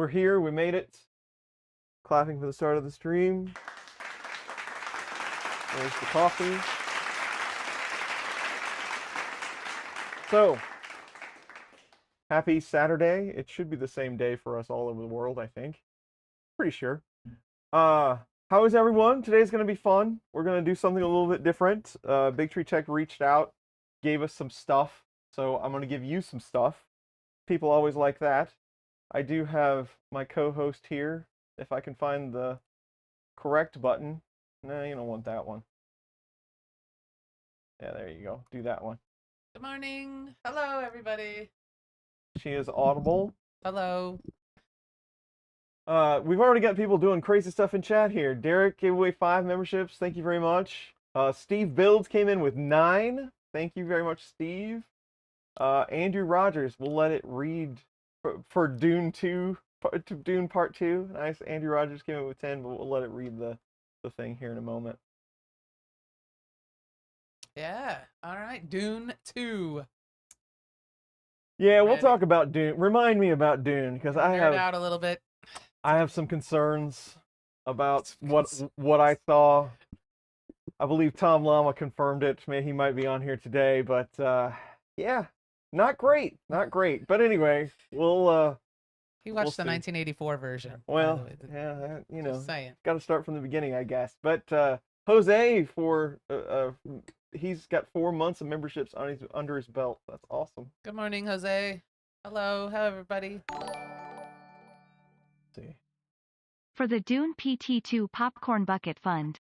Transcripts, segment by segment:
We're here. We made it. Clapping for the start of the stream. There's the coffee. So, happy Saturday. It should be the same day for us all over the world, I think. Pretty sure. How is everyone? Today's going to be fun. We're going to do something a little bit different. BigTreeTech reached out, gave us some stuff, so I'm going to give you some stuff. People always like that. I do have my co-host here. If I can find the correct button. No, you don't want that one. Yeah, there you go. Do that one. Good morning. Hello, everybody. She is audible. Hello. We've already got people doing crazy stuff in chat here. Derek gave away 5 memberships. Thank you very much. Steve Builds came in with 9. Thank you very much, Steve. Andrew Rogers, we'll let it read for Dune 2, Dune Part 2. Nice. Andrew Rogers came in with 10, but we'll let it read the thing here in a moment. Yeah. All right. Dune 2. Yeah, we'll talk about Dune. Remind me about Dune, because I have out a little bit. I have some concerns about what I saw. I believe Tom Llama confirmed it. He might be on here today, but yeah, not great, not great. But anyway, we'll He watched the 1984 version. Well, yeah, you know, saying. Got to start from the beginning, I guess. But Jose, he's got 4 months of memberships under his belt. That's awesome. Good morning, Jose. Hello, everybody. See. For the Dune PT2 Popcorn Bucket Fund.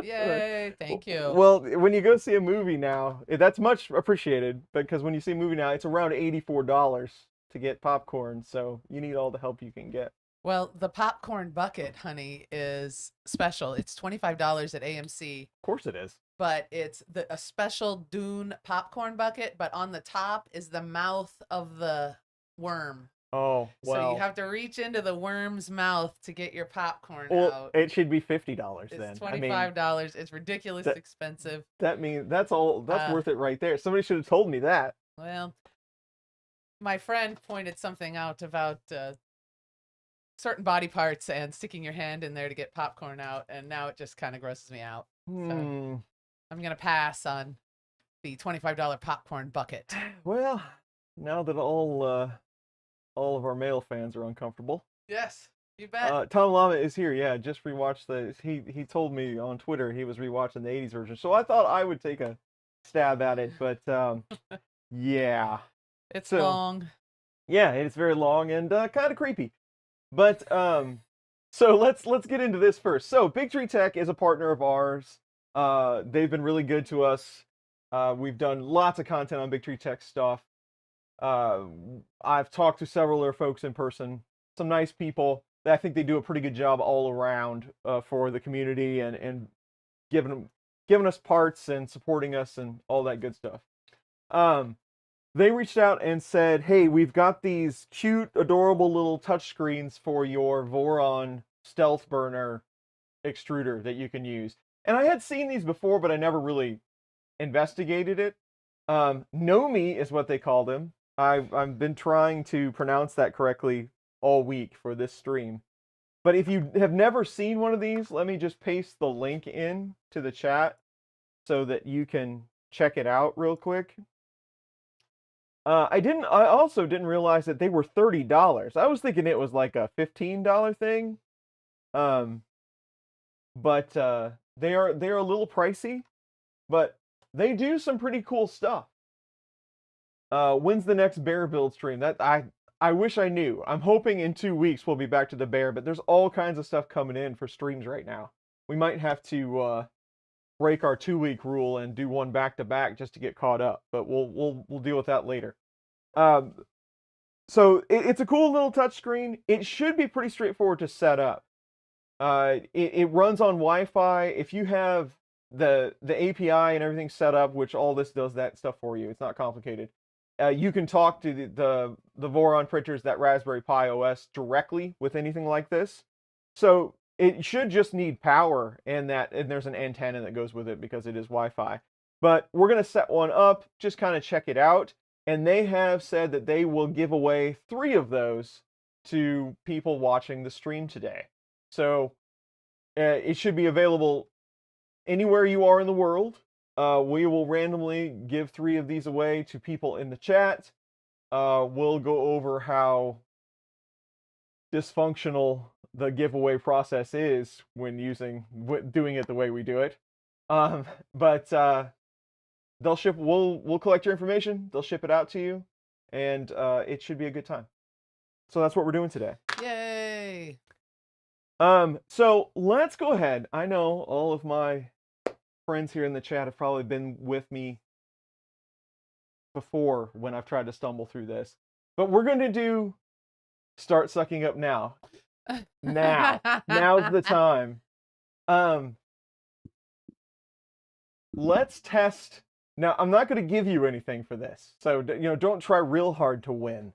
Yay, thank you. Well, when you go see a movie now, that's much appreciated, because when you see a movie now, it's around $84 to get popcorn, so you need all the help you can get. Well, the popcorn bucket, honey, is special. It's $25 at AMC. Of course it is. But it's a special Dune popcorn bucket, but on the top is the mouth of the worm. Oh, well. So you have to reach into the worm's mouth to get your popcorn out. It should be $50 then. It's $25. It's ridiculously expensive. That means that's worth it right there. Somebody should have told me that. Well, my friend pointed something out about certain body parts and sticking your hand in there to get popcorn out, and now it just kind of grosses me out. So I'm going to pass on the $25 popcorn bucket. Well, now that all of our male fans are uncomfortable. Yes, you bet. Tom Llama is here. Yeah, just rewatched he told me on Twitter he was rewatching the 80s version. So I thought I would take a stab at it, but yeah. It's long. Yeah, it's very long and kind of creepy. But so let's get into this first. So BigTreeTech is a partner of ours. They've been really good to us. We've done lots of content on BigTreeTech stuff. I've talked to several of their folks in person, some nice people. I think they do a pretty good job all around for the community and giving us parts and supporting us and all that good stuff. They reached out and said, hey, we've got these cute, adorable little touchscreens for your Voron stealth burner extruder that you can use. And I had seen these before, but I never really investigated it. KNOMI is what they call them. I've been trying to pronounce that correctly all week for this stream. But if you have never seen one of these, let me just paste the link in to the chat so that you can check it out real quick. I also didn't realize that they were $30. I was thinking it was like a $15 thing. But they are a little pricey, but they do some pretty cool stuff. When's the next bear build stream? That I wish I knew. I'm hoping in 2 weeks we'll be back to the bear, but there's all kinds of stuff coming in for streams right now. We might have to break our 2-week rule and do one back to back just to get caught up, but we'll deal with that later. So it's a cool little touchscreen. It should be pretty straightforward to set up. It runs on Wi-Fi. If you have the API and everything set up, which all this does that stuff for you, it's not complicated. You can talk to the Voron printers, that Raspberry Pi OS, directly with anything like this. So it should just need power, and there's an antenna that goes with it because it is Wi-Fi. But we're going to set one up, just kind of check it out. And they have said that they will give away 3 of those to people watching the stream today. So it should be available anywhere you are in the world. We will randomly give 3 of these away to people in the chat. We'll go over how dysfunctional the giveaway process is when doing it the way we do it. But they'll ship. We'll collect your information. They'll ship it out to you, and it should be a good time. So that's what we're doing today. Yay! So let's go ahead. I know all of my friends here in the chat have probably been with me before when I've tried to stumble through this, but we're going to start sucking up now. Now's the time. Let's test. Now, I'm not going to give you anything for this, so don't try real hard to win.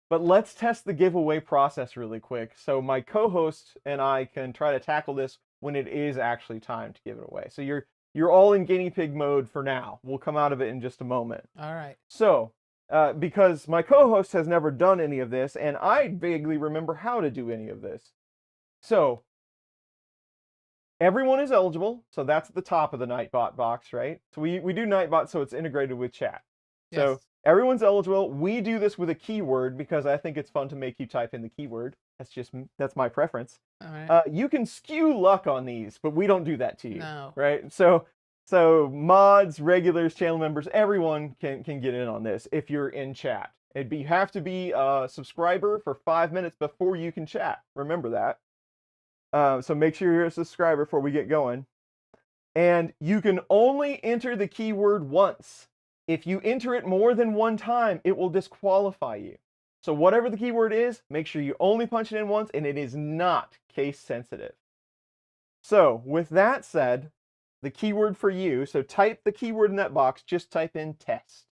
But let's test the giveaway process really quick, so my co-host and I can try to tackle this when it is actually time to give it away. So you're all in guinea pig mode for now. We'll come out of it in just a moment. All right. So, because my co-host has never done any of this, and I vaguely remember how to do any of this. So, everyone is eligible, so that's at the top of the Nightbot box, right? So we do Nightbot so it's integrated with chat. So Yes. everyone's eligible. We do this with a keyword because I think it's fun to make you type in the keyword. That's my preference. All right. You can skew luck on these, but we don't do that to you. No. Right? So mods, regulars, channel members, everyone can get in on this if you're in chat. You have to be a subscriber for 5 minutes before you can chat. Remember that. So make sure you're a subscriber before we get going. And you can only enter the keyword once. If you enter it more than one time, it will disqualify you. So whatever the keyword is, make sure you only punch it in once, and it is not case sensitive. So with that said, the keyword for you, so type the keyword in that box, just type in test.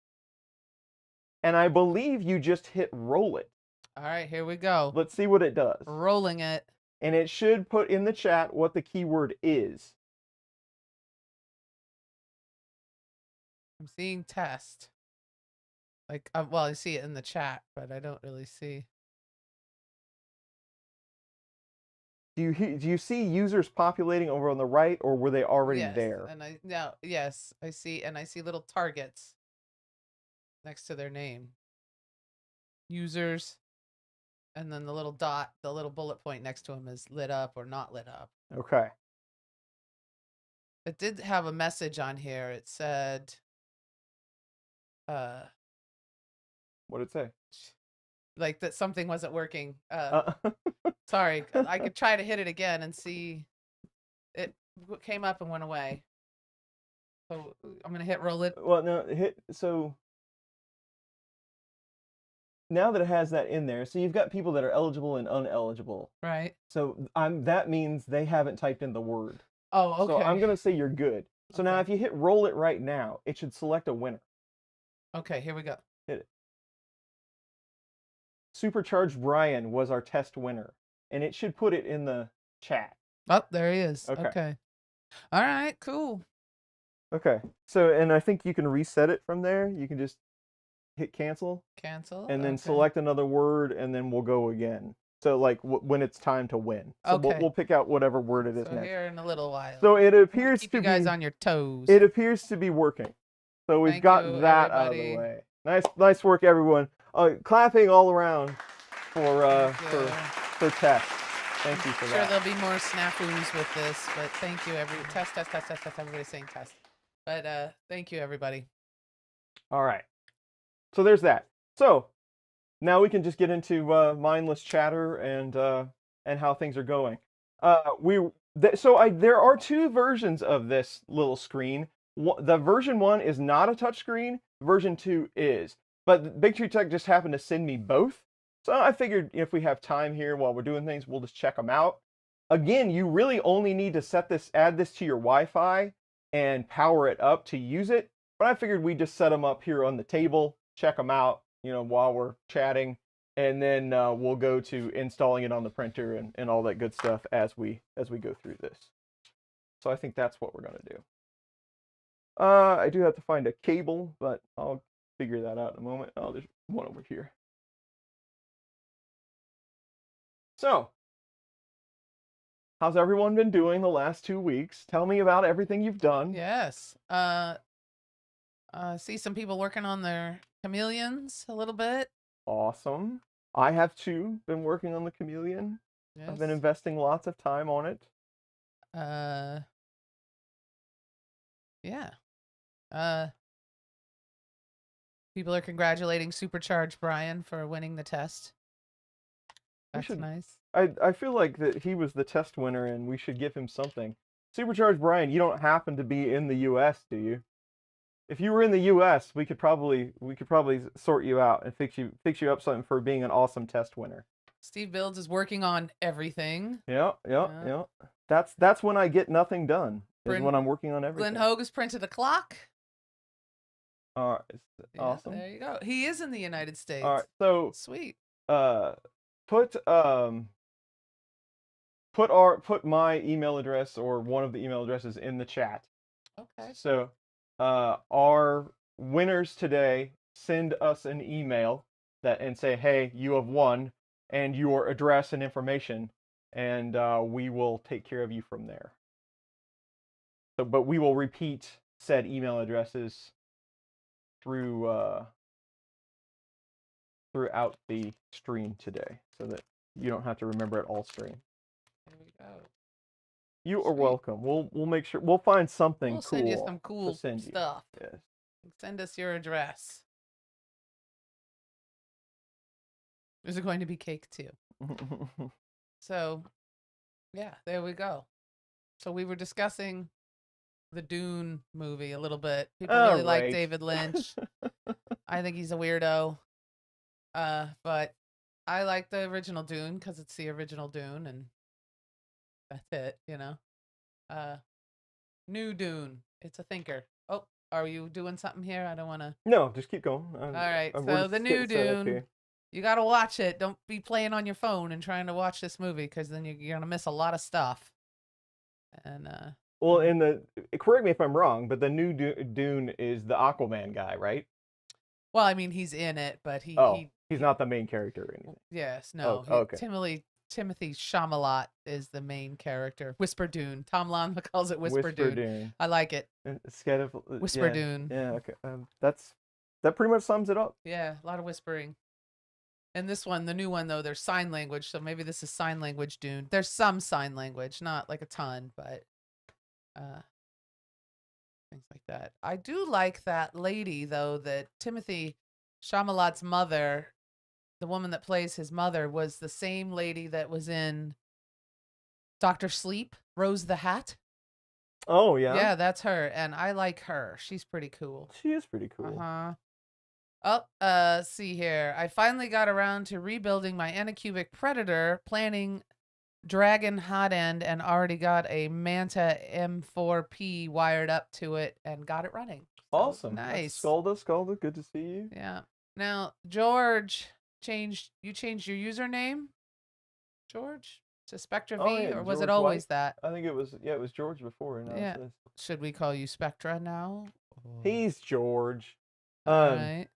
And I believe you just hit roll it. All right, here we go. Let's see what it does. Rolling it. And it should put in the chat what the keyword is. I'm seeing test. Like, well, I see it in the chat, but I don't really see. Do you see users populating over on the right, or were they already Yes, there? and yes, I see, and I see little targets next to their name. Users, and then the little dot, the little bullet point next to them is lit up or not lit up. Okay. It did have a message on here. It said, What did it say? like that something wasn't working. Sorry, I could try to hit it again and see. It came up and went away. So I'm gonna hit roll it. Well, no, so now that it has that in there, so you've got people that are eligible and uneligible. Right. So that means they haven't typed in the word. Oh, okay. So I'm gonna say you're good. So now Okay. if you hit roll it right now, it should select a winner. Okay, here we go. Hit it. Supercharged Brian was our test winner, and it should put it in the chat. Oh, there he is. Okay. Okay. All right, cool. Okay. So, and I think you can reset it from there. You can just hit cancel. Cancel. And then okay. select another word, and then we'll go again. So like when it's time to win. So Okay. we'll pick out whatever word it is So next. here in a little while. So it appears Keep to you guys be on your toes. it appears to be working. So we've Thank got you, that out of the everybody. way. Nice work, everyone. Clapping all around for Thank you. for Tess. Thank you for Sure, that. there'll be more snafus with this, but thank you, test. Everybody's saying test, but thank you, everybody. All right. So there's that. So now we can just get into mindless chatter and how things are going. There are 2 versions of this little screen. The version 1 is not a touch screen. Version 2 is. But BigTreeTech just happened to send me both. So I figured if we have time here while we're doing things, we'll just check them out. Again, you really only need to add this to your Wi-Fi and power it up to use it. But I figured we'd just set them up here on the table, check them out, while we're chatting, and then we'll go to installing it on the printer and all that good stuff as we go through this. So I think that's what we're gonna do. I do have to find a cable, but I'll figure that out in a moment. Oh, there's one over here. So, how's everyone been doing the last 2 weeks? Tell me about everything you've done. Yes. See some people working on their chameleons a little bit. Awesome. I have too been working on the chameleon. Yes. I've been investing lots of time on it. Yeah. People are congratulating Supercharged Brian for winning the test. That's nice. I feel like that he was the test winner and we should give him something. Supercharged Brian, you don't happen to be in the US, do you? If you were in the US, we could probably sort you out and fix you up something for being an awesome test winner. Steve Builds is working on everything. Yeah. That's when I get nothing done. Is when I'm working on everything. Glenn Hogue has printed a clock. Awesome. There you go. He is in the United States. All right. So sweet. Put my email address or one of the email addresses in the chat. Okay. So our winners today send us an email and say, hey, you have won, and your address and information, and we will take care of you from there. So, but we will repeat said email addresses throughout the stream today, so that you don't have to remember it all stream. There we go. You are welcome. We'll make sure we'll find something We'll cool. send you some cool to send stuff. You. Yes. Send us your address. Is it going to be cake too? So, yeah, there we go. So we were discussing the Dune movie a little bit. People really like David Lynch. I think he's a weirdo. But I like the original Dune because it's the original Dune, and that's it, you know. New Dune. It's a thinker. Oh, are you doing something here? I don't want to. No, just keep going. All right. So the new Dune. You got to watch it. Don't be playing on your phone and trying to watch this movie, because then you're going to miss a lot of stuff. And well, correct me if I'm wrong, but the new Dune is the Aquaman guy, right? Well, I mean, he's in it, but he's not the main character or anything. Yes, no. Oh, okay. Timothy Chalamet is the main character. Whisper Dune. Tom Lama calls it Whisper Dune. I like it. Instead of Whisper Dune. Yeah, okay. That pretty much sums it up. Yeah, a lot of whispering. And this one, the new one, though, there's sign language, so maybe this is sign language Dune. There's some sign language, not like a ton, but things like that. I do like that lady, though, that Timothy Chalamet's mother, the woman that plays his mother, was the same lady that was in Dr. Sleep, Rose the Hat. Oh, yeah? Yeah, that's her, and I like her. She's pretty cool. She is pretty cool. Oh, see here. I finally got around to rebuilding my Anycubic Predator, planning Dragon Hotend, and already got a Manta M4P wired up to it and got it running. So, awesome. Nice. Skalda, good to see you. Yeah. Now, George, you changed your username, George, to Spectra V, or was it always that? I think it was George before. And yeah. Should we call you Spectra now? He's George. All right.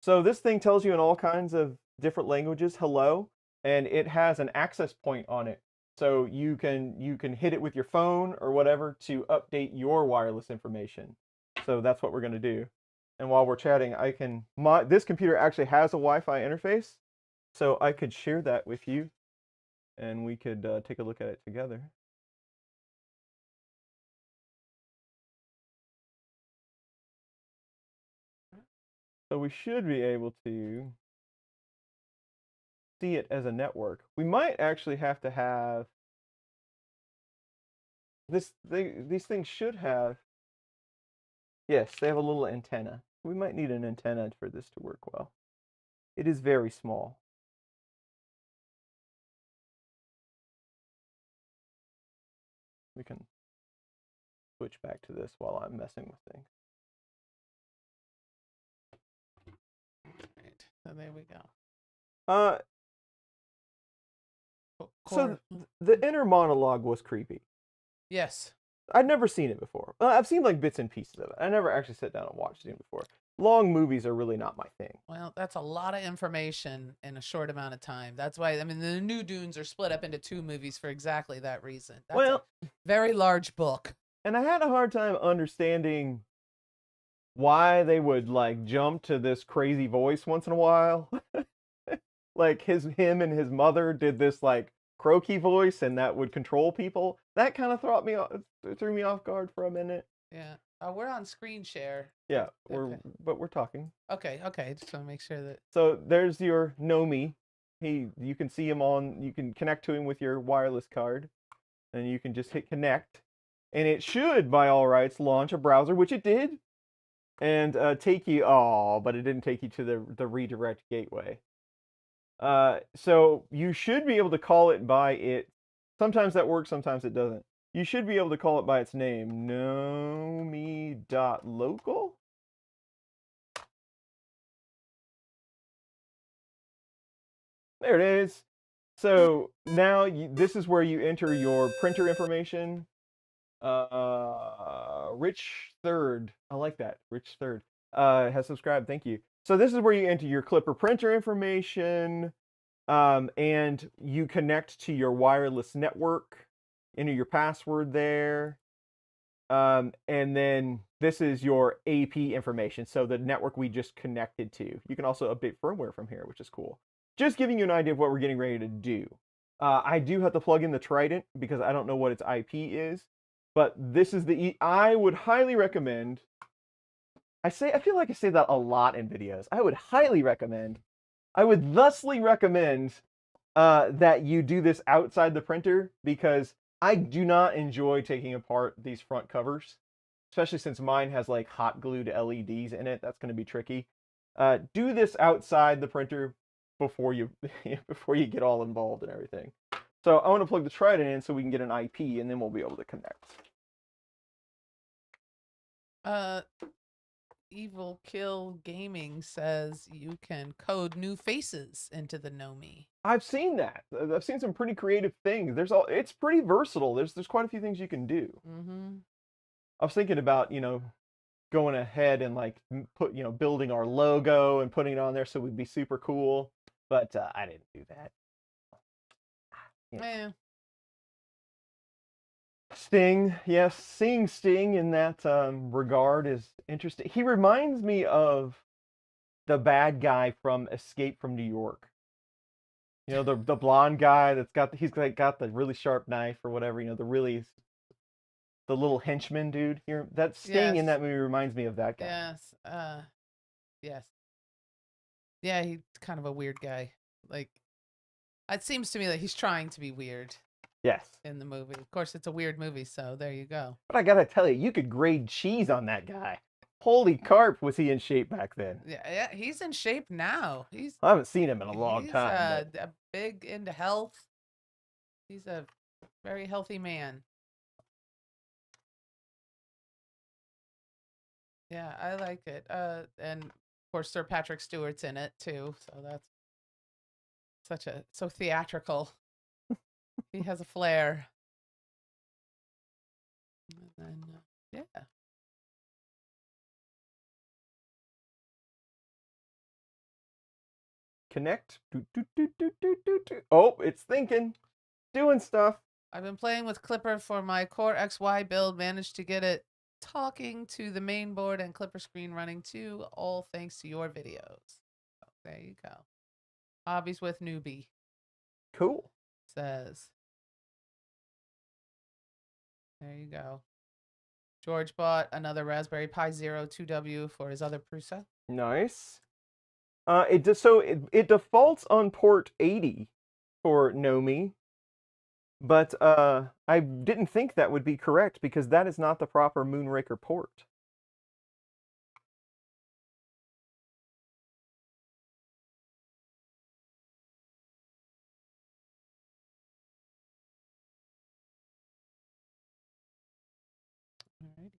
So this thing tells you in all kinds of different languages, hello, and it has an access point on it. So you can hit it with your phone or whatever to update your wireless information. So that's what we're going to do. And while we're chatting, this computer actually has a Wi-Fi interface, so I could share that with you, and we could take a look at it together. So we should be able to see it as a network. We might actually have to have these things should have, yes, they have a little antenna. We might need an antenna for this to work well. It is very small. We can switch back to this while I'm messing with things. Right. So there we go. So the inner monologue was creepy. Yes. I'd never seen it before. I've seen like bits and pieces of it. I never actually sat down and watched it before. long movies are really not my thing. Well, that's a lot of information in a short amount of time. That's why, I mean, the new Dunes are split up into 2 movies for exactly that reason. That's Well, a very large book. and I had a hard time understanding why they would like jump to this crazy voice once in a while. Like him and his mother did this like croaky voice and that would control people. That kind of threw me off guard for a minute. Yeah. We're on screen share. Yeah, Okay. we're talking. Okay. Just want to make sure that. So there's your KNOMI. You can see him you can connect to him with your wireless card, and you can just hit connect, and it should, by all rights, launch a browser, which it did, and take you. Oh, but it didn't take you to the redirect gateway. So you should be able to call it by it. Sometimes that works, sometimes it doesn't. You should be able to call it by its name, knomi.local. There it is. So now this is where you enter your printer information. Rich Third, I like that. Rich Third has subscribed. Thank you. So this is where you enter your Clipper printer information, and you connect to your wireless network. Enter your password there, and then this is your AP information. So the network we just connected to. You can also update firmware from here, which is cool. Just giving you an idea of what we're getting ready to do. I do have to plug in the Trident because I don't know what its IP is, but this is I would highly recommend. I feel like I say that a lot in videos. I would highly recommend. I would thusly recommend that you do this outside the printer because I do not enjoy taking apart these front covers, especially since mine has like hot glued LEDs in it. That's going to be tricky. Do this outside the printer before you get all involved and everything. So I want to plug the Trident in so we can get an IP, and then we'll be able to connect. Evil Kill Gaming says you can code new faces into the KNOMI. I've seen that. I've seen some pretty creative things. It's pretty versatile. There's quite a few things you can do. Mm-hmm. I was thinking about, going ahead and like building our logo and putting it on there so we'd be super cool, but I didn't do that. Yeah. Sting, yes, seeing Sting in that regard is interesting. He reminds me of the bad guy from Escape from New York. The blonde guy he's got the really sharp knife or whatever. The little henchman dude here. That Sting in that movie reminds me of that guy. Yes. Yes. Yeah, he's kind of a weird guy. Like, it seems to me that he's trying to be weird. Yes. In the movie. Of course, it's a weird movie, so there you go. But I gotta tell you, you could grade cheese on that guy. Holy carp, was he in shape back then? Yeah, he's in shape now. I haven't seen him in a long time. He's big into health. He's a very healthy man. Yeah, I like it. And of course, Sir Patrick Stewart's in it too, so that's so theatrical. He has a flair. And then, yeah. Connect. Oh, it's thinking. Doing stuff. I've been playing with Clipper for my Core XY build. Managed to get it talking to the main board and Clipper screen running too. All thanks to your videos. So there you go. Hobbies with Newbie. Cool. Says. There you go. George bought another Raspberry Pi Zero 2W for his other Prusa. Nice. It defaults on port 80 for KNOMI, but I didn't think that would be correct because that is not the proper Moonraker port. Alrighty.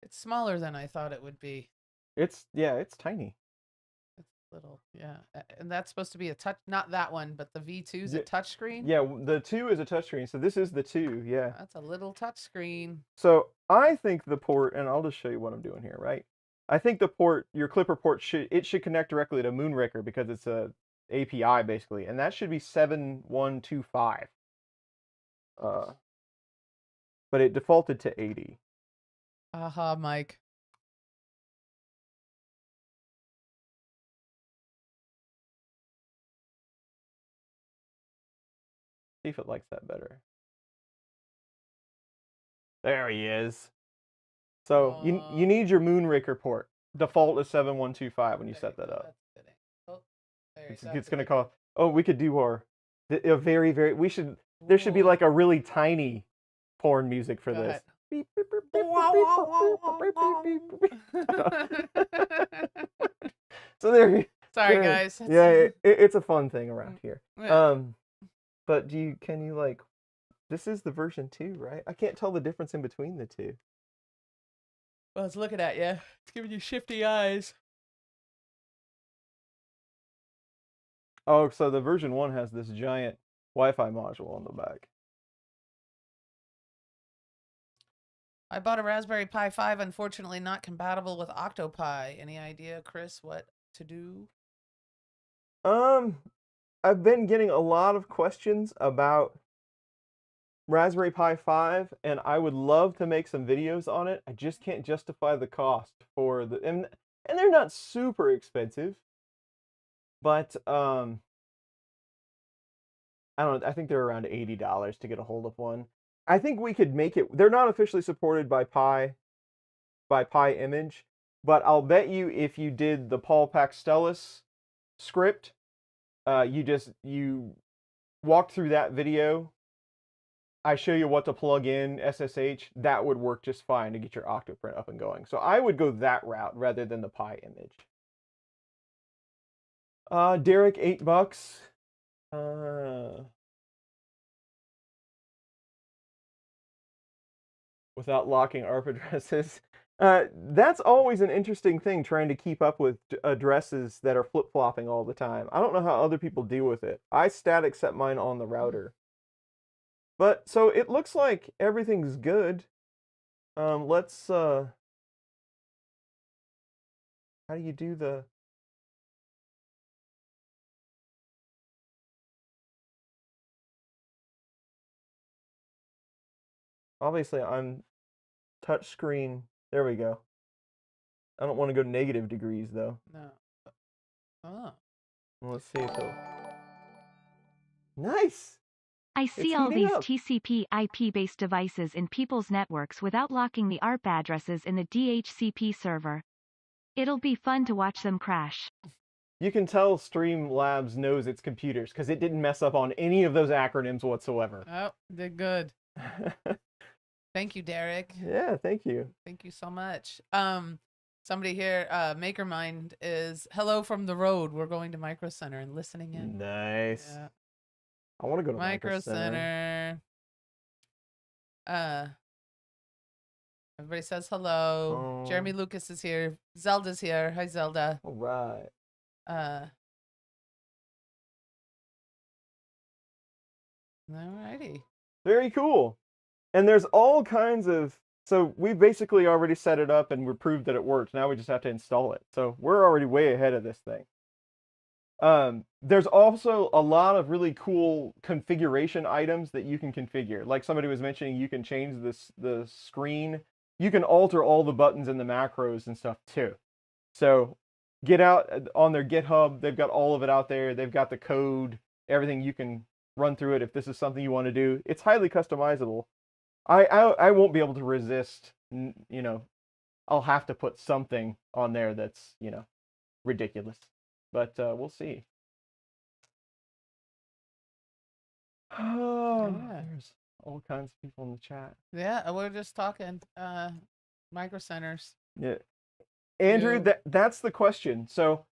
It's smaller than I thought it would be. It's tiny. little, yeah. And that's supposed to be a touch, not that one, but the V2's a Yeah. touch screen. Yeah, the 2 is a touchscreen, so this is the 2, yeah. That's a little touch screen. So I think the port, and I'll just show you what I'm doing here, right? I think the port, your Clipper port, should connect directly to Moonraker because it's a API basically, and that should be 7125. But it defaulted to 80. Aha, Mike. See if it likes that better. There he is. So you need your Moonraker port. Default is 7125 when you set that up. That's fitting. Oh, It's gonna call. Oh, we could do a very there should be like a really tiny porn music for this. So there. Sorry, guys. Yeah, it's a fun thing around here. Yeah. But can you like? This is the version 2, right? I can't tell the difference in between the two. Well, it's looking at you. It's giving you shifty eyes. Oh, so the version 1 has this giant Wi-Fi module on the back. I bought a Raspberry Pi 5, unfortunately not compatible with Octopi. Any idea, Chris, what to do? I've been getting a lot of questions about Raspberry Pi 5, and I would love to make some videos on it. I just can't justify the cost for the and they're not super expensive. But I don't know, I think they're around $80 to get a hold of one. I think we could make it. They're not officially supported by Pi Image, but I'll bet you if you did the Paul Paxtelis script, you walk through that video. I show you what to plug in SSH. That would work just fine to get your Octoprint up and going. So I would go that route rather than the Pi Image. Derek, $8. Without locking ARP addresses. That's always an interesting thing, trying to keep up with addresses that are flip-flopping all the time. I don't know how other people deal with it. I static set mine on the router. But, so it looks like everything's good. Let's, how do you do the... Obviously, I'm touchscreen. There we go. I don't want to go negative degrees, though. No. Oh. Let's see if it'll... Nice! I see It's all heating these up. TCP IP-based devices in people's networks without locking the ARP addresses in the DHCP server. It'll be fun to watch them crash. You can tell Streamlabs knows its computers because it didn't mess up on any of those acronyms whatsoever. Oh, did good. Thank you, Derek. Yeah, thank you. Thank you so much. Somebody here, MakerMind is hello from the road. We're going to Micro Center and listening in. Nice. Yeah. I want to go to Micro Center. Everybody says hello. Oh. Jeremy Lucas is here. Zelda's here. Hi, Zelda. All right. Alrighty. Very cool. And there's all kinds of... So we basically already set it up and we proved that it works. Now we just have to install it. So we're already way ahead of this thing. There's also a lot of really cool configuration items that you can configure. Like somebody was mentioning, you can change the screen. You can alter all the buttons and the macros and stuff too. So get out on their GitHub. They've got all of it out there. They've got the code, everything. You can run through it if this is something you want to do. It's highly customizable. I won't be able to resist, you know, I'll have to put something on there that's, you know, ridiculous. But we'll see. Oh, Yeah. there's all kinds of people in the chat. Yeah, we're just talking Micro Centers. Yeah. Andrew, Yeah. that's the question. So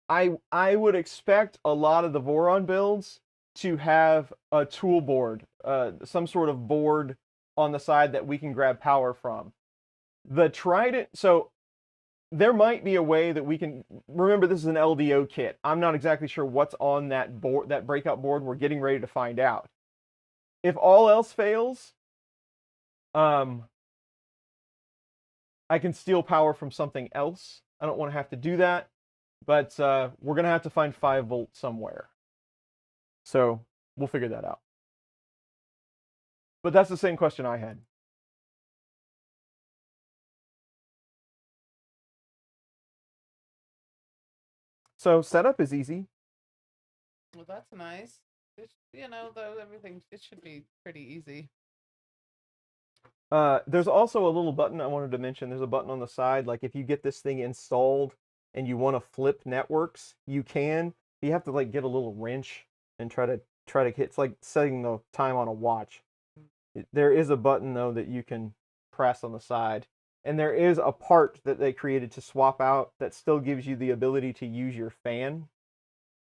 I would expect a lot of the Voron builds to have a tool board, some sort of board on the side that we can grab power from. The Trident, so there might be a way that we can, remember this is an LDO kit. I'm not exactly sure what's on that board, that breakout board. We're getting ready to find out. If all else fails, I can steal power from something else. I don't want to have to do that, but we're going to have to find 5 volts somewhere. So we'll figure that out. But that's the same question I had. So setup is easy. Well, that's nice. You know, though, everything, it should be pretty easy. There's also a little button I wanted to mention. There's a button on the side. Like if you get this thing installed and you want to flip networks, you can. You have to like get a little wrench and try to hit. It's like setting the time on a watch. There is a button though that you can press on the side, and there is a part that they created to swap out that still gives you the ability to use your fan,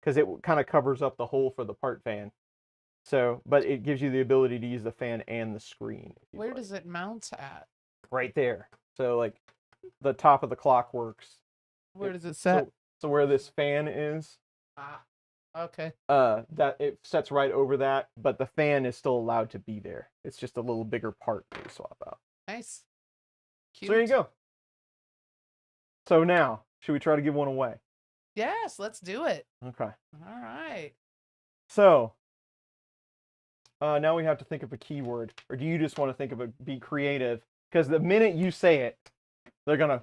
because it kind of covers up the hole for the part fan. So, but it gives you the ability to use the fan and the screen. Where does it mount at? Right there. So like the top of the clock works. Where does it set? So where this fan is, Okay. that it sets right over that, but the fan is still allowed to be there. It's just a little bigger part that we swap out. Nice. Cute. So there you go. So now, should we try to give one away? Yes, let's do it. Okay. All right. So now we have to think of a keyword, or do you just want to think of be creative? Because the minute you say it, they're gonna.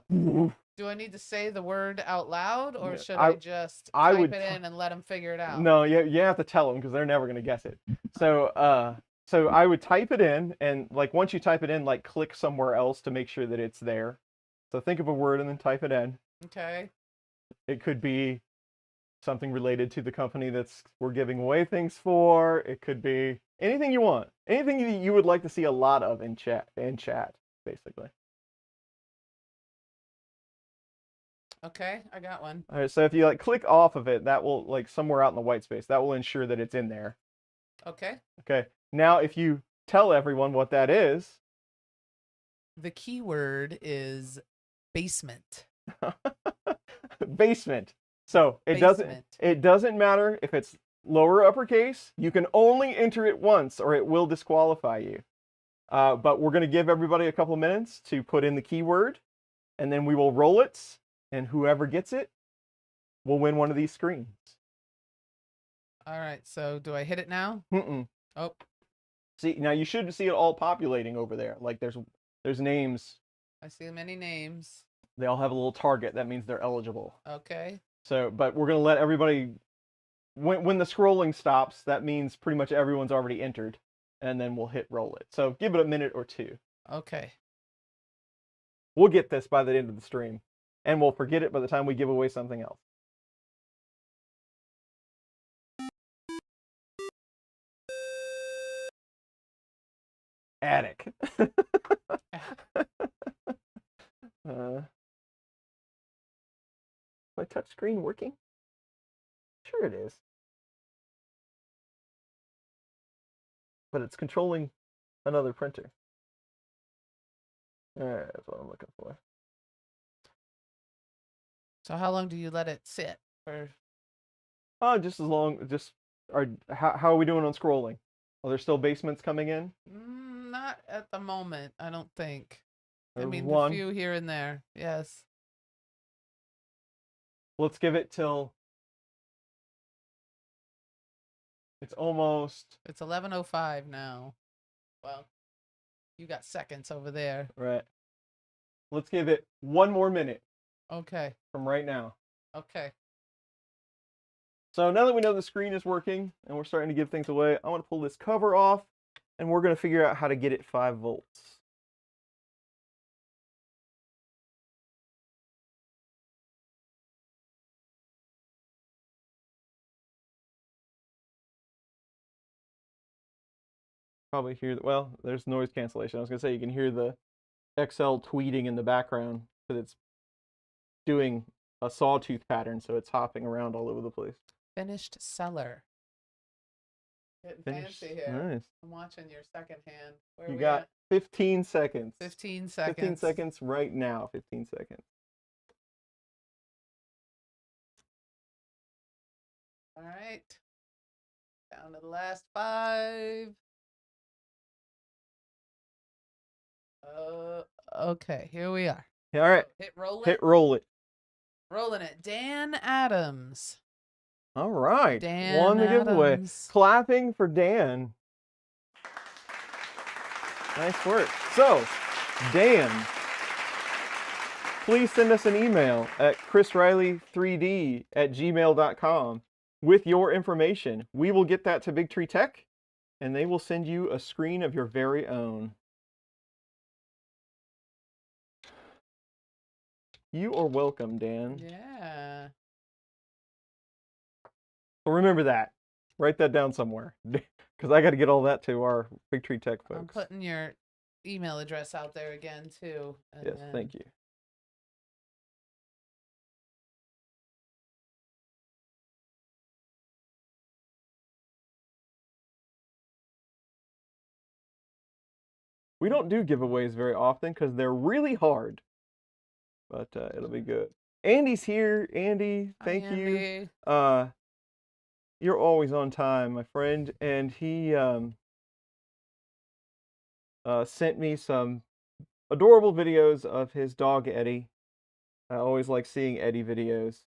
Do I need to say the word out loud, or should I I just I type would it in and let them figure it out? No, you have to tell them because they're never gonna guess it. So so I would type it in, and like once you type it in, like click somewhere else to make sure that it's there. So think of a word and then type it in. Okay. It could be something related to the company we're giving away things for. It could be anything you want. Anything you would like to see a lot of in chat, basically. Okay, I got one. All right, so if you like click off of it, that will like somewhere out in the white space, that will ensure that it's in there. Okay. Okay. Now if you tell everyone what that is. The keyword is basement. Basement. So Basement. it doesn't matter if it's lower or uppercase. You can only enter it once or it will disqualify you. But we're going to give everybody a couple of minutes to put in the keyword, and then we will roll it, and whoever gets it will win one of these screens. All right, so do I hit it now? Mm-mm. Oh. See, now you should see it all populating over there. Like there's names. I see many names. They all have a little target. That means they're eligible. Okay. So, but we're going to let everybody, when the scrolling stops, that means pretty much everyone's already entered, and then we'll hit roll it. So give it a minute or two. Okay. We'll get this by the end of the stream, and we'll forget it by the time we give away something else. Attic. My touch screen working? Sure it is. But it's controlling another printer. Alright, that's what I'm looking for. So how long do you let it sit for? Oh, just as long. How are we doing on scrolling? Are there still basements coming in? Not at the moment, I don't think. I There's mean, one. a few here and there. Yes. Let's give it till it's almost. It's 11:05 now. Well, you got seconds over there. Right. Let's give it one more minute Okay. from right now. Okay. So now that we know the screen is working and we're starting to give things away, I want to pull this cover off, and we're going to figure out how to get it 5 volts. Probably hear, well, there's noise cancellation. I was going to say you can hear the XL tweeting in the background because it's doing a sawtooth pattern, so it's hopping around all over the place. Finished seller. Getting fancy here. Nice. I'm watching your second hand. Where You we got at? 15 seconds. 15 seconds. 15 seconds right now. 15 seconds. All right. Down to the last 5. Okay, here we are. All right. Hit roll it. Hit roll it. Rolling it. Dan Adams. All right. Dan Won the giveaway. Adams. Clapping for Dan. Nice work. So, Dan, please send us an email at chrisriley3d@gmail.com with your information. We will get that to BigTreeTech, and they will send you a screen of your very own. You are welcome, Dan. Yeah. So remember that. Write that down somewhere, because I got to get all that to our BigTreeTech folks. I'm putting your email address out there again, too. Yes, thank you. We don't do giveaways very often because they're really hard, but it'll be good. Andy's here. Andy, thank you. You're always on time, my friend. And he sent me some adorable videos of his dog, Eddie. I always like seeing Eddie videos.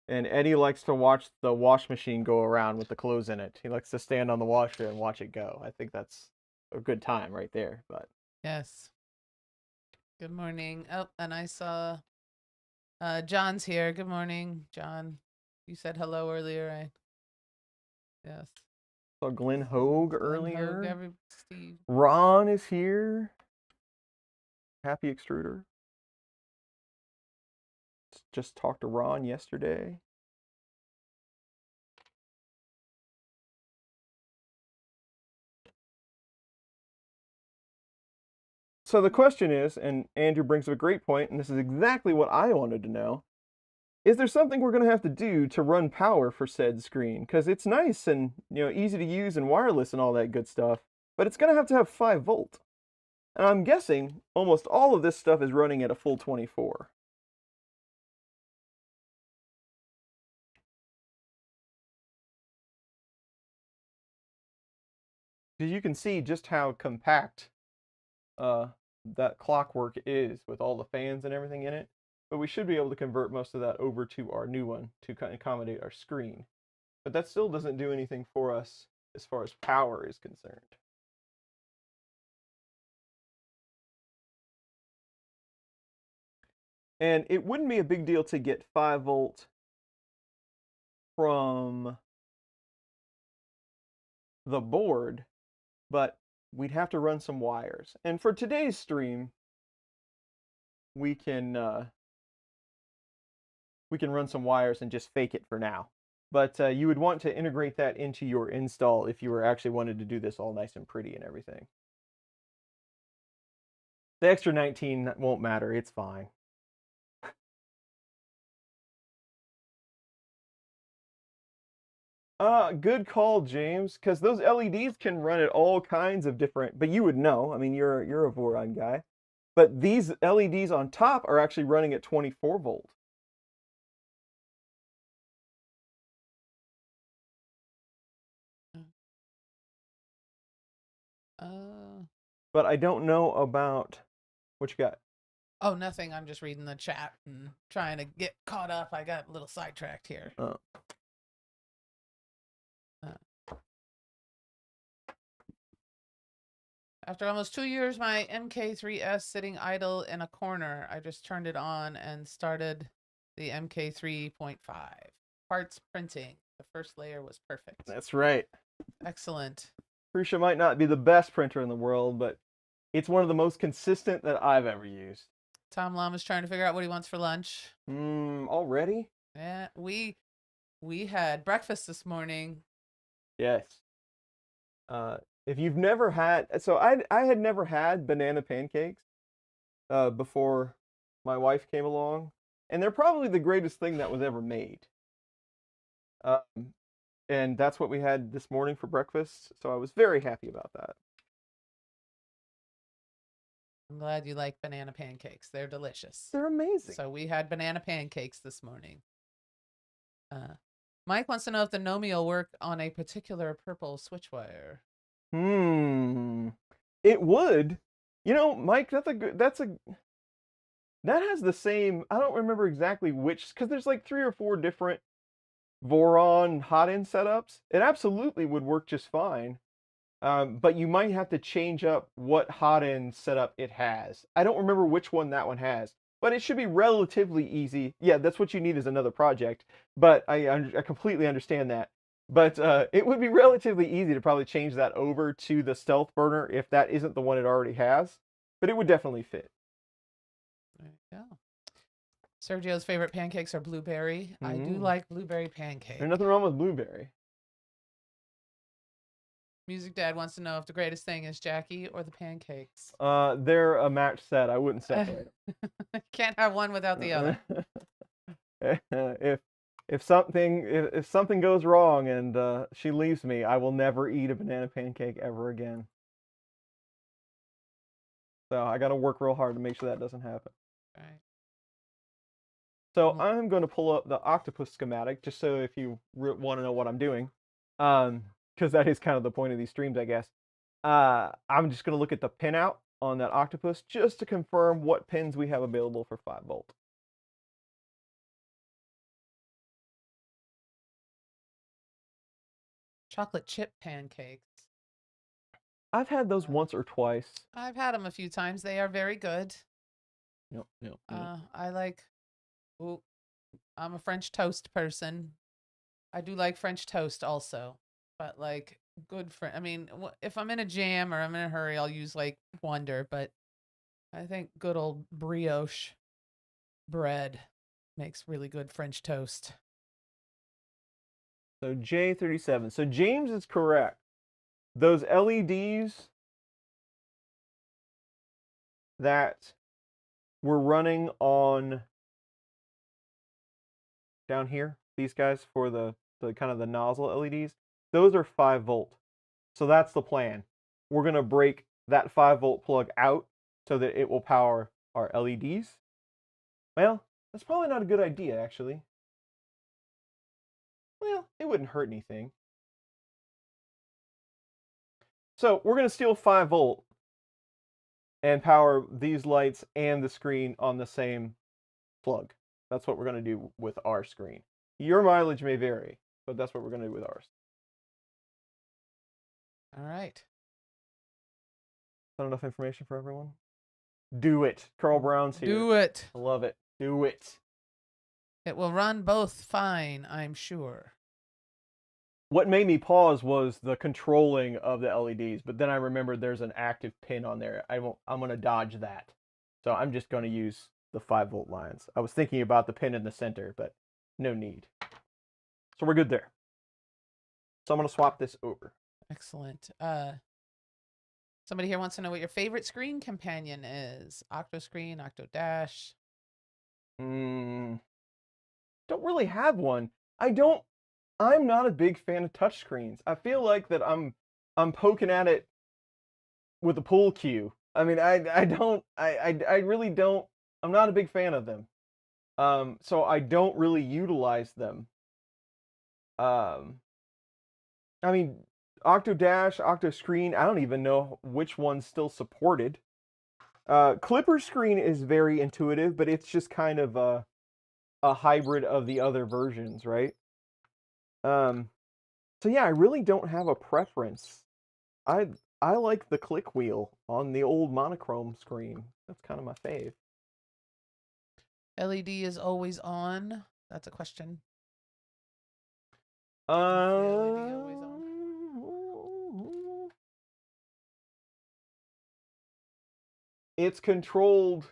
And Eddie likes to watch the wash machine go around with the clothes in it. He likes to stand on the washer and watch it go. I think that's a good time right there. But yes. Good morning. Oh, and I saw John's here. Good morning, John. You said hello earlier. Yes. Saw Glenn Hogue Glenn earlier. Hogue, Steve. Ron is here. Happy Extruder. Just talked to Ron yesterday. So the question is, and Andrew brings up a great point, and this is exactly what I wanted to know, is there something we're going to have to do to run power for said screen? Because it's nice and easy to use and wireless and all that good stuff, but it's going to have 5 volt. And I'm guessing almost all of this stuff is running at a full 24. Because you can see just how compact that clockwork is with all the fans and everything in it. But we should be able to convert most of that over to our new one to accommodate our screen. But that still doesn't do anything for us as far as power is concerned. And it wouldn't be a big deal to get 5 volt from the board, but we'd have to run some wires. And for today's stream, we can run some wires and just fake it for now. But you would want to integrate that into your install if you were actually wanted to do this all nice and pretty and everything. The extra 19 won't matter. It's fine. Good call, James, because those LEDs can run at all kinds of different, but you would know. I mean, you're a Voron guy. But these LEDs on top are actually running at 24 volt. But I don't know about what you got. Oh, nothing. I'm just reading the chat and trying to get caught up. I got a little sidetracked here. Oh. After almost 2 years, my MK3S sitting idle in a corner, I just turned it on and started the MK3.5. Parts printing. The first layer was perfect. That's right. Excellent. Prusa might not be the best printer in the world, but it's one of the most consistent that I've ever used. Tom Lama's trying to figure out what he wants for lunch. Already? Yeah, we had breakfast this morning. Yes. If you've never had, so I had never had banana pancakes before my wife came along, and they're probably the greatest thing that was ever made. And that's what we had this morning for breakfast, so I was very happy about that. I'm glad you like banana pancakes. They're delicious. They're amazing. So we had banana pancakes this morning. Mike wants to know if the KNOMI will work on a particular purple switch wire. It would. You know, Mike, that has the same, I don't remember exactly which, because there's like 3 or 4 different Voron hot-end setups. It absolutely would work just fine. But you might have to change up what hot-end setup it has. I don't remember which one that one has, but it should be relatively easy. Yeah, that's what you need is another project, but I completely understand that. But it would be relatively easy to probably change that over to the stealth burner if that isn't the one it already has, but it would definitely fit. There you go. Sergio's favorite pancakes are blueberry. I do Mm. like blueberry pancake. There's nothing wrong with blueberry. Music Dad wants to know if the greatest thing is Jackie or the pancakes. They're a match set. I wouldn't separate Can't have one without the other. If something goes wrong and she leaves me, I will never eat a banana pancake ever again. So I got to work real hard to make sure that doesn't happen. Right. So I'm going to pull up the octopus schematic just so if you want to know what I'm doing, because that is kind of the point of these streams, I guess. I'm just going to look at the pinout on that octopus just to confirm what pins we have available for 5 volt. Chocolate chip pancakes. I've had those once or twice. I've had them a few times. They are very good. Yep. I like. Ooh, I'm a French toast person. I do like French toast also, but like good for. I mean, if I'm in a jam or I'm in a hurry, I'll use like Wonder. But I think good old brioche bread makes really good French toast. So J37. So James is correct. Those LEDs that we're running on down here, these guys for the kind of the nozzle LEDs, those are 5 volt. So that's the plan. We're going to break that 5 volt plug out so that it will power our LEDs. Well, that's probably not a good idea, actually. Well, it wouldn't hurt anything. So we're going to steal 5 volt and power these lights and the screen on the same plug. That's what we're going to do with our screen. Your mileage may vary, but that's what we're going to do with ours. All right. Is that enough information for everyone? Do it. Carl Brown's here. Do it. I love it. Do it. It will run both fine, I'm sure. What made me pause was the controlling of the LEDs, but then I remembered there's an active pin on there. I'm going to dodge that. So I'm just going to use the 5 volt lines. I was thinking about the pin in the center, but no need. So we're good there. So I'm going to swap this over. Excellent. Somebody here wants to know what your favorite screen companion is. Octo Screen, Octo Dash. Don't really have one. I'm not a big fan of touchscreens. I feel like that I'm poking at it with a pool cue. I mean, I really don't. I'm not a big fan of them. So I don't really utilize them. I mean, Octodash, Octoscreen, I don't even know which one's still supported. Clipper Screen is very intuitive, but it's just kind of a hybrid of the other versions, right? So yeah, I really don't have a preference. I like the click wheel on the old monochrome screen. That's kind of my fave. LED is always on. That's a question. LED always on? It's controlled.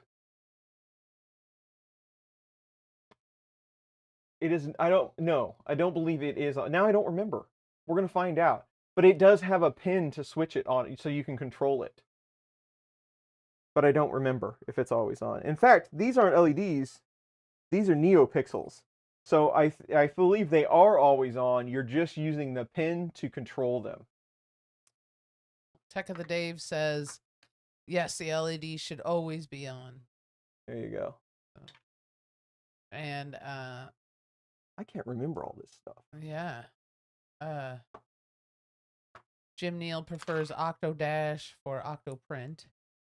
It isn't. I don't know. I don't believe it is. Now I don't remember. We're going to find out. But it does have a pin to switch it on so you can control it. But I don't remember if it's always on. In fact, these aren't LEDs. These are NeoPixels. So I believe they are always on. You're just using the pin to control them. Tech of the Dave says, yes, the LED should always be on. There you go. And I can't remember all this stuff. Yeah. Jim Neal prefers Octodash for Octoprint.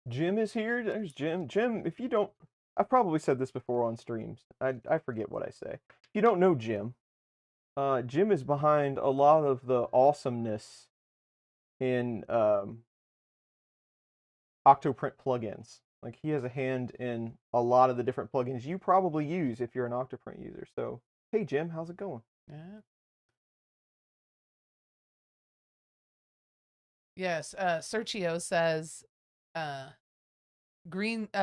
Jim is here. There's Jim. Jim, if you don't, I've probably said this before on streams. I forget what I say. If you don't know Jim, Jim is behind a lot of the awesomeness in Octoprint plugins. Like, he has a hand in a lot of the different plugins you probably use if you're an Octoprint user. So, hey Jim, how's it going? Yeah. Yes, Sergio says,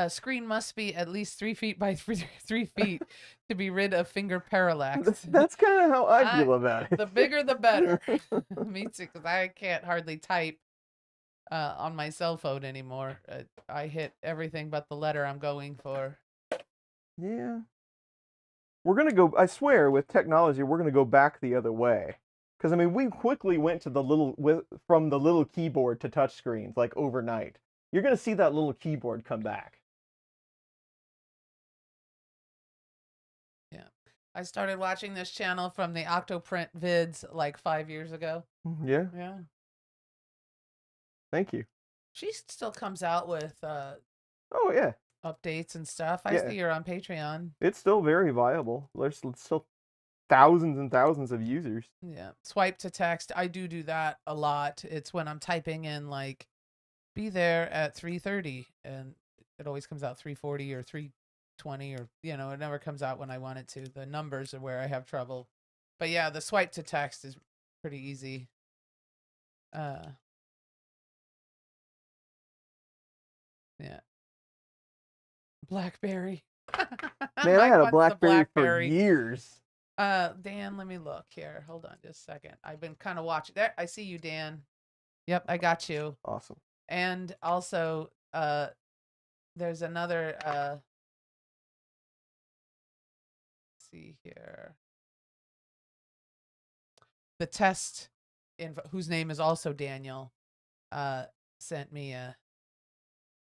screen must be at least 3 feet by 3 feet to be rid of finger parallax. That's kind of how I feel about it. The bigger the better. Me too, because I can't hardly type on my cell phone anymore. I hit everything but the letter I'm going for. Yeah. We're going to go, I swear, with technology, we're going to go back the other way. Because, I mean, we quickly went to from the little keyboard to touch screens, like, overnight. You're going to see that little keyboard come back. Yeah. I started watching this channel from the Octoprint vids like 5 years ago. Yeah. Yeah. Thank you. She still comes out with Oh, yeah. updates and stuff. I Yeah. see her on Patreon. It's still very viable. There's still thousands and thousands of users. Yeah. Swipe to text. I do that a lot. It's when I'm typing in, like, be there at 3:30, and it always comes out 3:40 or 3:20, or, you know, it never comes out when I want it to. The numbers are where I have trouble. But yeah, the swipe to text is pretty easy. Yeah. BlackBerry. Man, I had a Mike wants the BlackBerry for years. Dan, let me look here. Hold on just a second. I've been kind of watching. There, I see you, Dan. Yep, I got you. Awesome. And also, there's another, let's see here. The test, whose name is also Daniel, sent me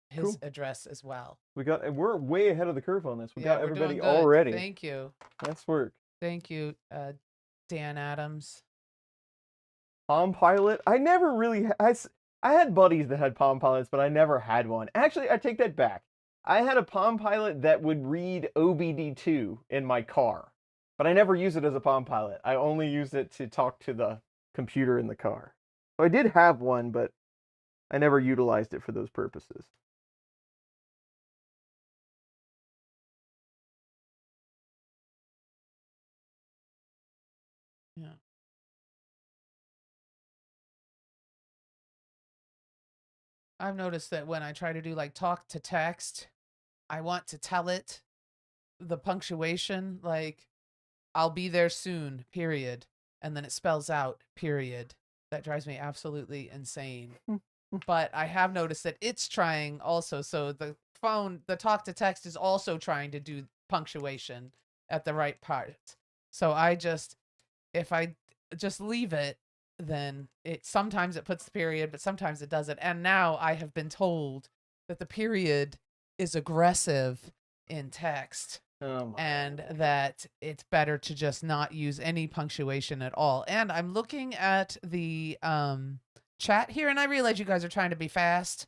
his Cool. address as well. We're way ahead of the curve on this. We got we're doing everybody good. already. Thank you. Nice work. Thank you, Dan Adams. Palm Pilot. I never really. I had buddies that had Palm Pilots, but I never had one. Actually, I take that back. I had a Palm Pilot that would read OBD2 in my car, but I never used it as a Palm Pilot. I only used it to talk to the computer in the car. So I did have one, but I never utilized it for those purposes. Yeah. I've noticed that when I try to do, like, talk to text, I want to tell it the punctuation, like, I'll be there soon, period. And then it spells out, period. That drives me absolutely insane. But I have noticed that it's trying also. So the talk to text is also trying to do punctuation at the right part. So if I just leave it, then sometimes it puts the period, but sometimes it doesn't. And now I have been told that the period is aggressive in text. And that it's better to just not use any punctuation at all. And I'm looking at the chat here, and I realize you guys are trying to be fast,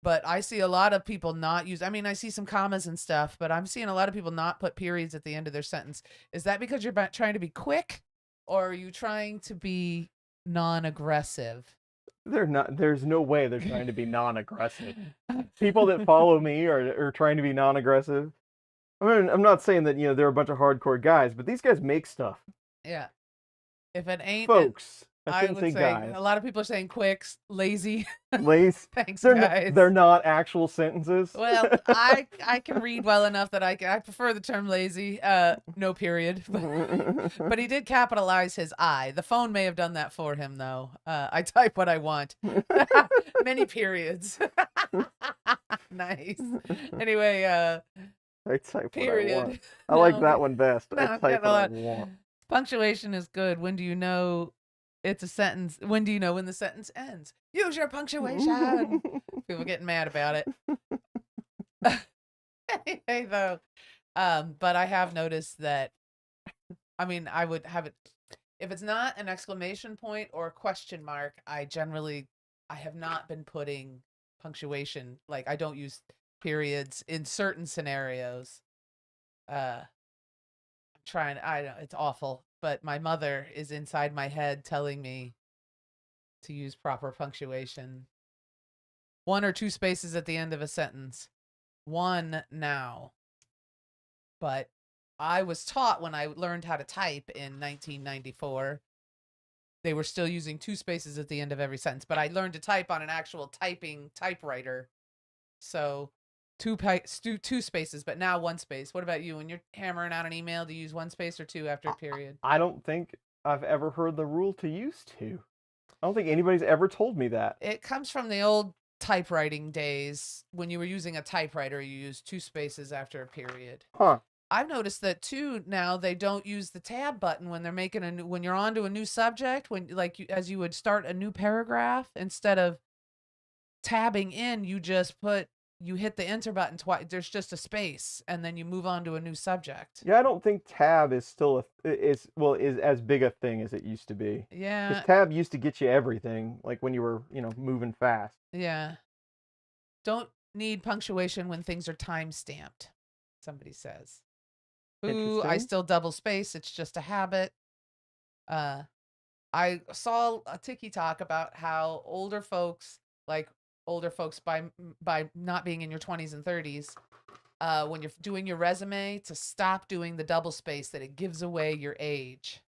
but I see a lot of people not use. I mean, I see some commas and stuff, but I'm seeing a lot of people not put periods at the end of their sentence. Is that because you're trying to be quick, or are you trying to be non-aggressive? They're not. There's no way they're trying to be non-aggressive. People that follow me are trying to be non-aggressive. I mean, I'm not saying that, they're a bunch of hardcore guys, but these guys make stuff. Yeah. If it ain't folks, I I shouldn't would say say guys. a lot of people are saying quicks, lazy. Lace. Thanks, They're guys. they're not actual sentences. Well, I can read well enough that I prefer the term lazy. No period. But he did capitalize his I. The phone may have done that for him, though. I type what I want. Many periods. Nice. Anyway, I type period. what I want. I like that one best. No, I type what I want. Punctuation is good. When do you know it's a sentence? When do you know when the sentence ends? Use your punctuation. People getting mad about it. Anyway, though, but I have noticed that I mean, I would have it if it's not an exclamation point or a question mark. I have not been putting punctuation. Like I don't use periods in certain scenarios. I'm trying. I know it's awful, but my mother is inside my head telling me to use proper punctuation. One or two spaces at the end of a sentence. One now. But I was taught when I learned how to type in 1994, they were still using two spaces at the end of every sentence. But I learned to type on an actual typing typewriter. So two spaces, but now one space. What about you? When you're hammering out an email, do you use one space or two after a period? I don't think I've ever heard the rule to use two. I don't think anybody's ever told me that. It comes from the old typewriting days. When you were using a typewriter, you used two spaces after a period. Huh. I've noticed that too. Now they don't use the tab button when they're making when you're onto a new subject, when as you would start a new paragraph, instead of tabbing in, you hit the enter button twice. There's just a space, and then you move on to a new subject. Yeah, I don't think tab is still is as big a thing as it used to be. Yeah. Because tab used to get you everything, like when you were, moving fast. Yeah. Don't need punctuation when things are time stamped, somebody says. Ooh, I still double space. It's just a habit. I saw a TikTok about how older folks by not being in your 20s and 30s, when you're doing your resume, to stop doing the double space, that it gives away your age.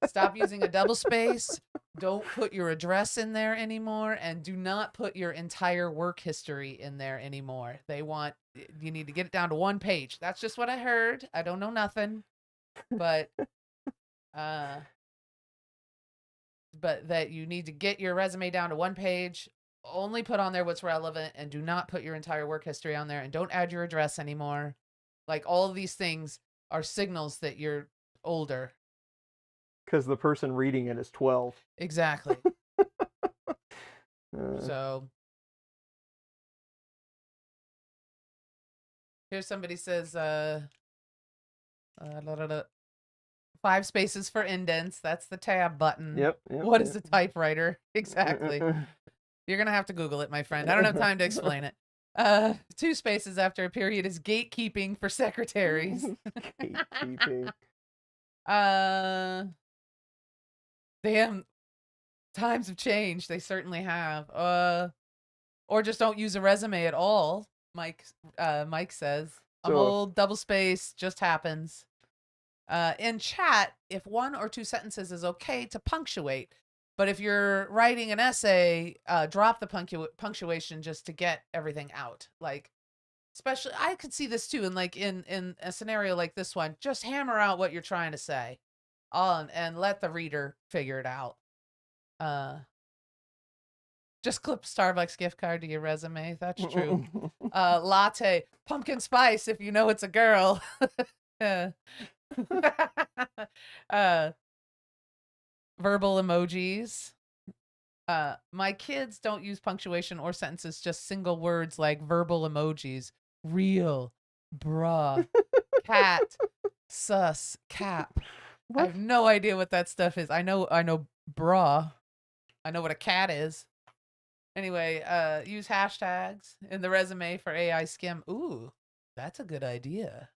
Stop using a double space. Don't put your address in there anymore, and do not put your entire work history in there anymore. You need to get it down to one page. That's just what I heard. I don't know nothing, but that you need to get your resume down to one page. Only put on there what's relevant, and do not put your entire work history on there, and don't add your address anymore. Like, all of these things are signals that you're older. Because the person reading it is 12. Exactly. So here's somebody says 5 spaces for indents. That's the tab button. Yep. What is a typewriter? Exactly. You're going to have to Google it, my friend. I don't have time to explain it. 2 spaces after a period is gatekeeping for secretaries. Gatekeeping. Damn, times have changed. They certainly have. Or just don't use a resume at all. Mike says, I'm old, double space, just happens. In chat, if 1 or 2 sentences is okay to punctuate, but if you're writing an essay, drop the punctuation just to get everything out. Like, especially, I could see this too, in a scenario like this one, just hammer out what you're trying to say, and let the reader figure it out. Just clip Starbucks gift card to your resume. That's true. Latte, pumpkin spice if you know it's a girl. Verbal emojis. My kids don't use punctuation or sentences, just single words like verbal emojis. Real, bruh, cat, sus, cap. What? I have no idea what that stuff is. I know bruh. I know what a cat is. Anyway, use hashtags in the resume for AI skim. Ooh, that's a good idea.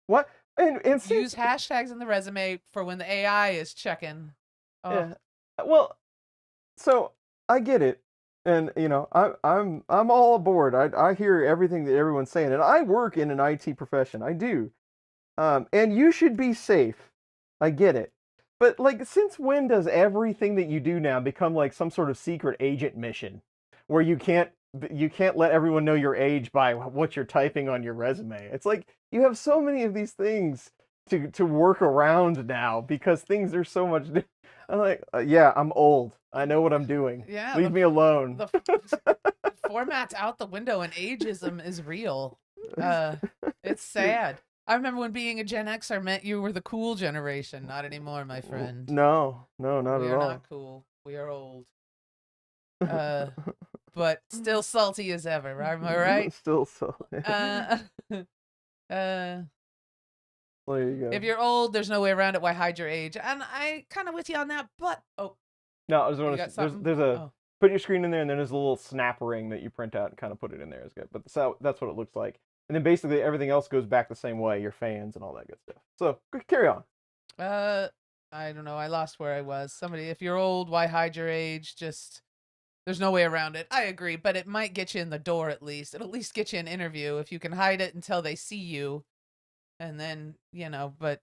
What? And use hashtags in the resume for when the AI is checking. Oh. Yeah. Well, so I get it, and I'm all aboard. I hear everything that everyone's saying, and I work in an IT profession. I do, and you should be safe. I get it, but since when does everything that you do now become like some sort of secret agent mission, where you can't let everyone know your age by what you're typing on your resume? It's like you have so many of these things to work around now because things are so much. I'm like, yeah, I'm old. I know what I'm doing. Yeah, leave me alone. The format's out the window, and ageism is real. It's sad. I remember when being a Gen Xer meant you were the cool generation. Not anymore, my friend. No, not at all. We are not cool. We are old. But still salty as ever. Am I right? Still salty. There you go. If you're old, there's no way around it. Why hide your age? And I kind of with you on that. But No, I was you wondering. got There's something? a put your screen in there, and then there's a little snap ring that you print out and kind of put it in there. Is good. But that's what it looks like. And then basically everything else goes back the same way. Your fans and all that good stuff. So carry on. I don't know. I lost where I was. Somebody, if you're old, why hide your age? Just there's no way around it. I agree, but it might get you in the door at least. It'll at least get you an interview if you can hide it until they see you, and then But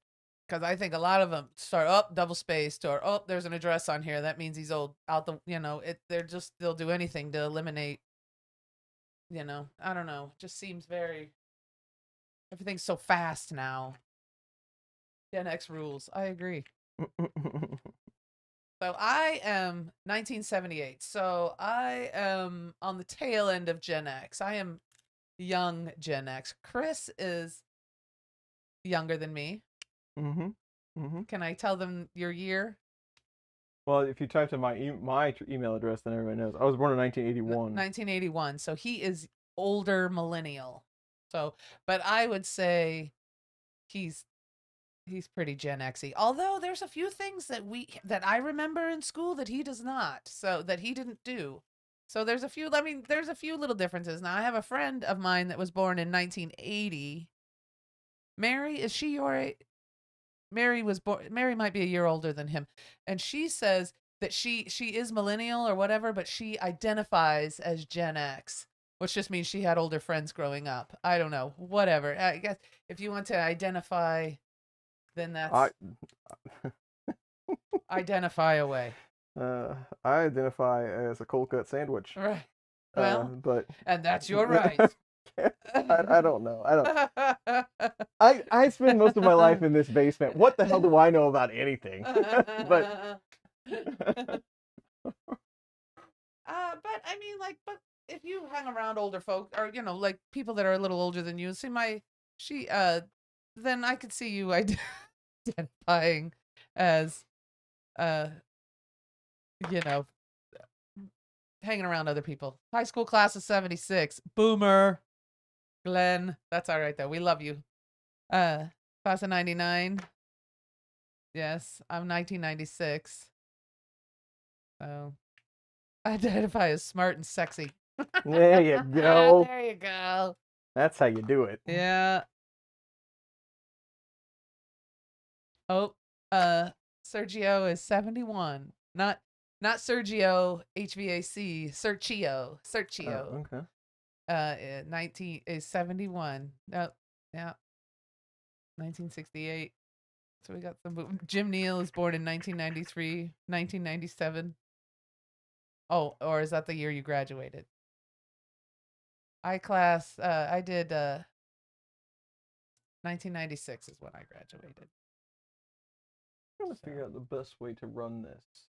because I think a lot of them start double spaced or there's an address on here that means he's old out the they'll do anything to eliminate. I don't know. It just seems everything's so fast now. Gen X rules. I agree. So I am 1978. So I am on the tail end of Gen X. I am young Gen X. Chris is younger than me. Can I tell them your year? Well, if you type in my email address, then everybody knows. I was born in 1981. 1981. So he is older millennial. So, but I would say he's pretty Gen X-y. Although there's a few things that I remember in school that he does not. So that he didn't do. So there's a few little differences. Now I have a friend of mine that was born in 1980. Mary, is she your age? Mary might be a year older than him. And she says that she is millennial or whatever, but she identifies as Gen X, which just means she had older friends growing up. I don't know. Whatever. I guess if you want to identify, then that's identify away. I identify as a cold cut sandwich. Right. Well, but and that's your right. I don't know. I spend most of my life in this basement. What the hell do I know about anything? But I mean, but if you hang around older folk or like people that are a little older than you, then I could see you identifying as hanging around other people. High school class of 76. Boomer. Glenn. That's all right though. We love you. Class of 99. Yes, I'm 1996. So I identify as smart and sexy. there you go. There you go. That's how you do it. Yeah. Oh, Sergio is 71. Not Sergio HVAC, Sergio. Oh, okay. 71. No, yeah. 1968. So we got some. Jim Neal is born in 1993, 1997. Oh, or is that the year you graduated? I did 1996 is when I graduated. I'm trying to figure out the best way to run this.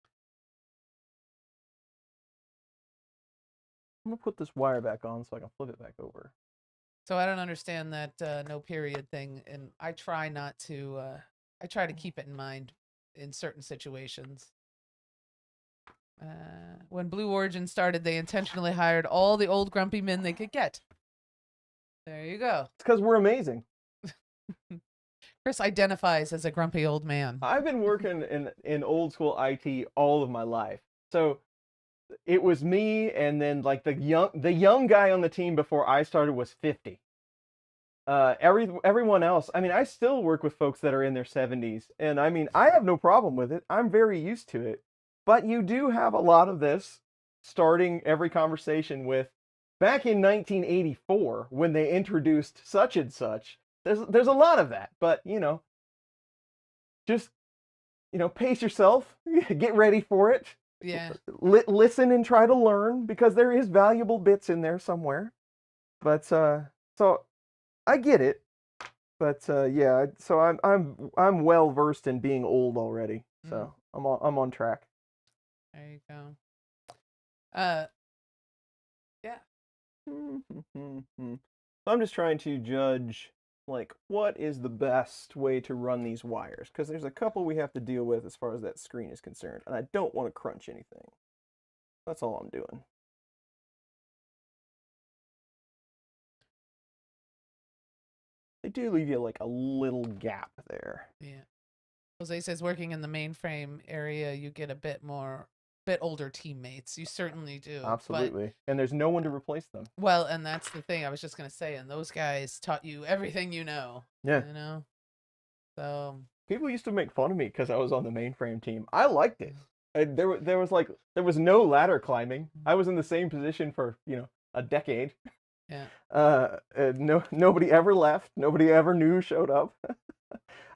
I'm gonna put this wire back on so I can flip it back over. So I don't understand that no period thing, and I try not to. I try to keep it in mind in certain situations. When Blue Origin started, they intentionally hired all the old grumpy men they could get. There you go. It's because we're amazing. Chris identifies as a grumpy old man. I've been working in old school IT all of my life. So it was me, and then like the young guy on the team before I started was 50. Everyone else, I mean, I still work with folks that are in their 70s, and I mean, I have no problem with it. I'm very used to it. But you do have a lot of this starting every conversation with back in 1984 when they introduced such and such. There's a lot of that, but just pace yourself, get ready for it. Yeah. Listen and try to learn, because there is valuable bits in there somewhere. But so I get it. But yeah, so I'm well versed in being old already. So I'm on track. There you go. Yeah. So I'm just trying to judge, like, what is the best way to run these wires, because there's a couple we have to deal with as far as that screen is concerned, and I don't want to crunch anything. That's all I'm doing. They do leave you like a little gap there. Yeah. Jose says working in the mainframe area, you get a bit older teammates. You certainly do. Absolutely. And there's no one to replace them. Well, and that's the thing I was just going to say. And those guys taught you everything you know. Yeah. You know? So. People used to make fun of me because I was on the mainframe team. I liked it. There was no ladder climbing. I was in the same position for, a decade. Yeah. Nobody ever left. Nobody ever new showed up.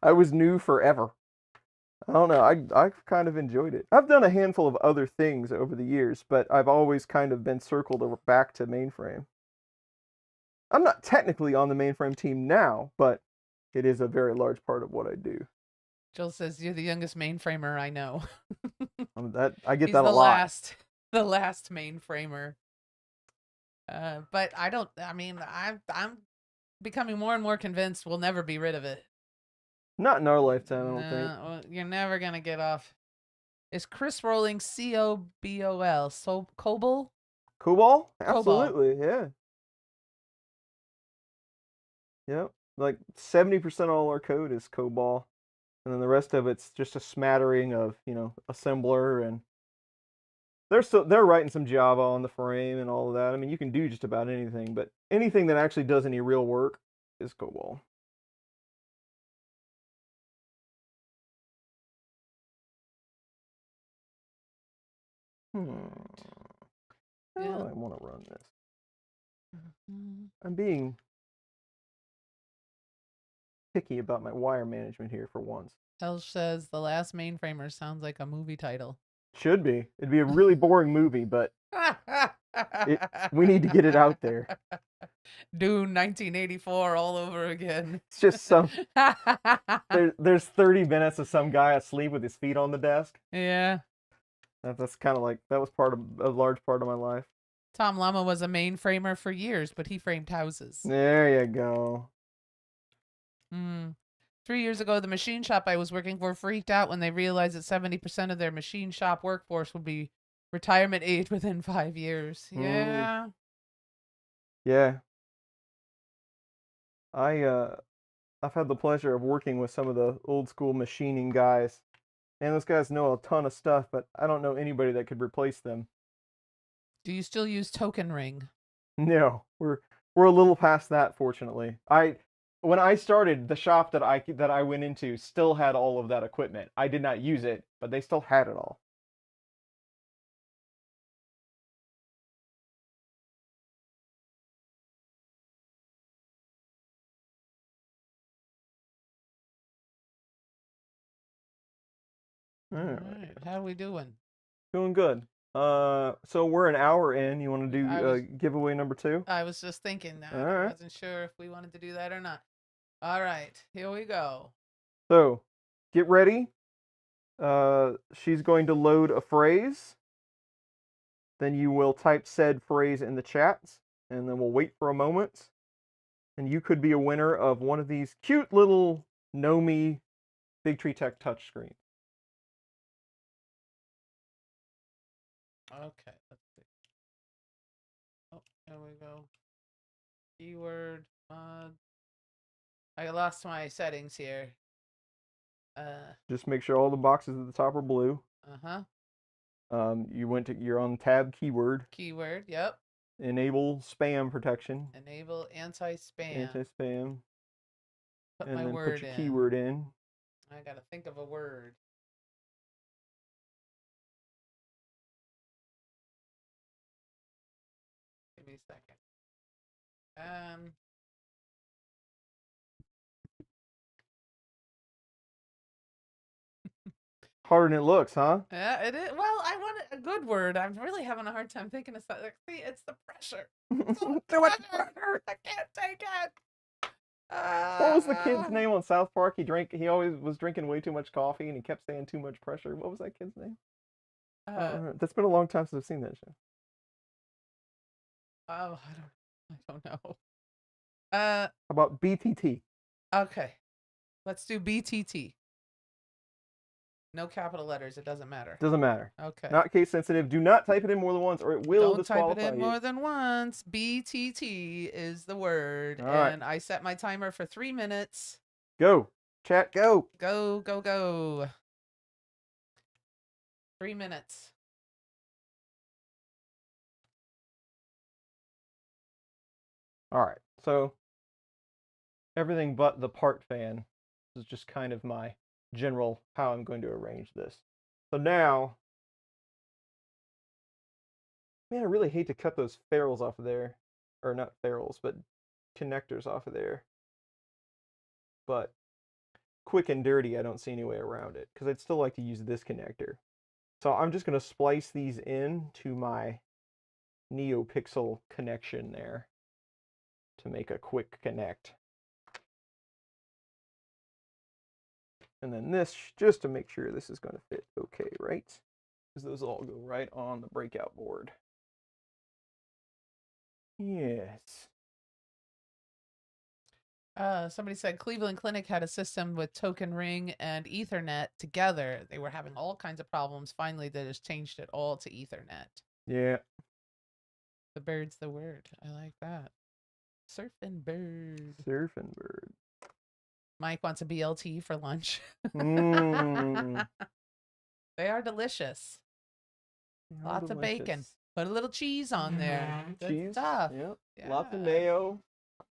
I was new forever. I don't know. I've kind of enjoyed it. I've done a handful of other things over the years, but I've always kind of been circled back to mainframe. I'm not technically on the mainframe team now, but it is a very large part of what I do. Jill says you're the youngest mainframer I know. I get He's that a lot. The last mainframer. But I'm becoming more and more convinced we'll never be rid of it. Not in our lifetime, I don't think. Well, you're never gonna get off. Is Chris rolling COBOL? So COBOL? COBOL? Absolutely, yeah. Yep. Like 70% of all our code is COBOL. And then the rest of it's just a smattering of, assembler, and they're writing some Java on the frame and all of that. I mean, you can do just about anything, but anything that actually does any real work is COBOL. How do I want to run this? I'm being picky about my wire management here for once. Elsh says the last mainframer sounds like a movie title. Should be. It'd be a really boring movie, but we need to get it out there. Dune 1984 all over again. It's just there's 30 minutes of some guy asleep with his feet on the desk. Yeah. That's kind of like, that was a large part of my life. Tom Lama was a mainframer for years, but he framed houses. There you go. 3 years ago, the machine shop I was working for freaked out when they realized that 70% of their machine shop workforce would be retirement age within 5 years. Yeah. Yeah. I've had the pleasure of working with some of the old school machining guys. And those guys know a ton of stuff, but I don't know anybody that could replace them. Do you still use Token Ring? No, we're a little past that, fortunately. When I started, the shop that I went into still had all of that equipment. I did not use it, but they still had it all. All right. How are we doing? Doing good. So we're an hour in. You want to do giveaway number 2? I was just thinking that. All right. I wasn't sure if we wanted to do that or not. All right, here we go. So, get ready. She's going to load a phrase. Then you will type said phrase in the chats, and then we'll wait for a moment. And you could be a winner of one of these cute little KNOMI BigTreeTech touchscreens. Okay, let's see. Oh, there we go. Keyword. I lost my settings here. Just make sure all the boxes at the top are blue. You're on tab keyword. Keyword, yep. Enable spam protection. Enable anti-spam. Anti-spam. Put and my then word put your in. keyword in. I gotta think of a word. Give me a second. Harder than it looks, huh? Yeah, it is. Well, I want a good word. I'm really having a hard time thinking of something. See, it's the pressure. Too much pressure. I can't take it. What was the kid's name on South Park? He always was drinking way too much coffee, and he kept saying too much pressure. What was that kid's name? That's been a long time since I've seen that show. Oh, I don't know. How about BTT? Okay, let's do BTT. No capital letters. It doesn't matter. Doesn't matter. Okay. Not case sensitive. Do not type it in more than once, or it will Don't type disqualify it in you. more than once. BTT is the word. All right. And I set my timer for 3 minutes. Go. Chat, go. Go, go, go. 3 minutes. All right. So everything but the part fan is just kind of my general how I'm going to arrange this. So now, man, I really hate to cut those ferrules off of there. Or not ferrules, but connectors off of there. But quick and dirty, I don't see any way around it, because I'd still like to use this connector. So I'm just going to splice these in to my NeoPixel connection there to make a quick connect. And then this, just to make sure this is going to fit okay, right? Because those all go right on the breakout board. Yes. Somebody said Cleveland Clinic had a system with Token Ring and Ethernet together. They were having all kinds of problems. Finally, they just changed it all to Ethernet. Yeah. The bird's the word. I like that. Surfing bird. Surfing bird. Mike wants a BLT for lunch. Mmm. They are delicious. Lots of bacon. Put a little cheese on there. Good Cheese. stuff. Yep. Yeah. Lots of mayo.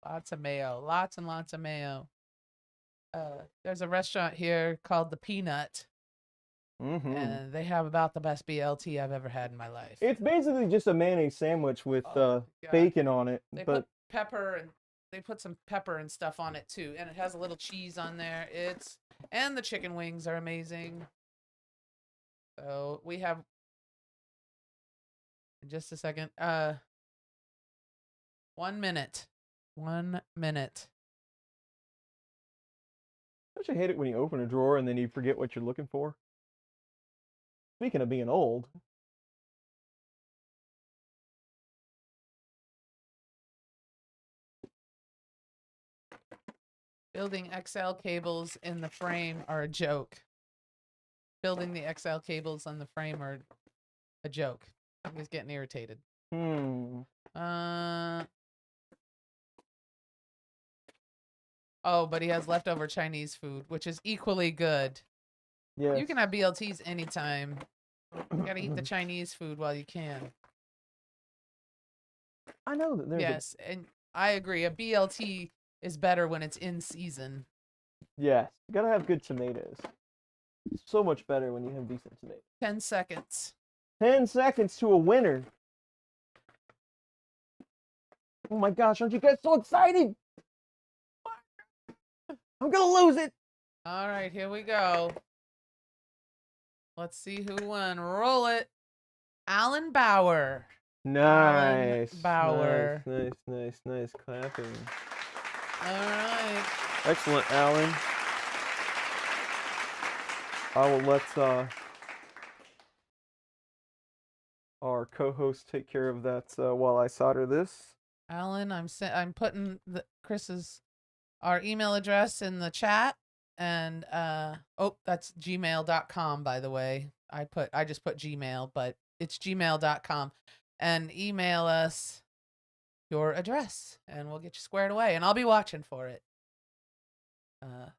Lots of mayo. Lots and lots of mayo. There's a restaurant here called The Peanut. Mm-hmm. And they have about the best BLT I've ever had in my life. It's basically just a mayonnaise sandwich with God. bacon on it. They but put pepper and they put some pepper and stuff on it too, and it has a little cheese on there. And the chicken wings are amazing. So we have in just a second. 1 minute. 1 minute. don't you hate it when you open a drawer and then you forget what you're looking for? Speaking of being old. Building XL cables in the frame are a joke. Building the XL cables on the frame are a joke. I'm just getting irritated. Oh, but he has leftover Chinese food, which is equally good. Yes. You can have BLTs anytime. You gotta eat the Chinese food while you can. I know that there's Yes, and I agree. A BLT is better when it's in season. Yes. You gotta have good tomatoes. It's so much better when you have decent tomatoes. 10 seconds. 10 seconds to a winner. Oh my gosh, aren't you guys so excited? I'm gonna lose it. All right, here we go. Let's see who won. Roll it. Alan Bauer. Nice. Bauer. Nice clapping. All right. Excellent, Alan. I will let our co-host take care of that while I solder this. Alan, I'm putting our email address in the chat, and that's gmail.com, by the way. I just put Gmail, but it's gmail.com, and email us your address and we'll get you squared away, and I'll be watching for it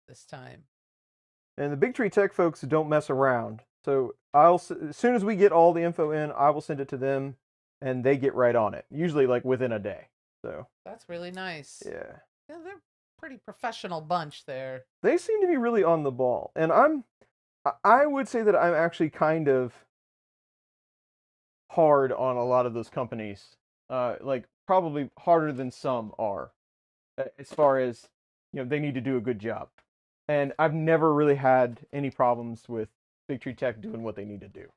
this time. And the BigTreeTech folks don't mess around. So as soon as we get all the info in, I will send it to them and they get right on it. Usually like within a day. So that's really nice. Yeah, they're a pretty professional bunch there. They seem to be really on the ball. And I would say that I'm actually kind of hard on a lot of those companies. Like probably harder than some are. As far as, they need to do a good job. And I've never really had any problems with BigTreeTech doing what they need to do.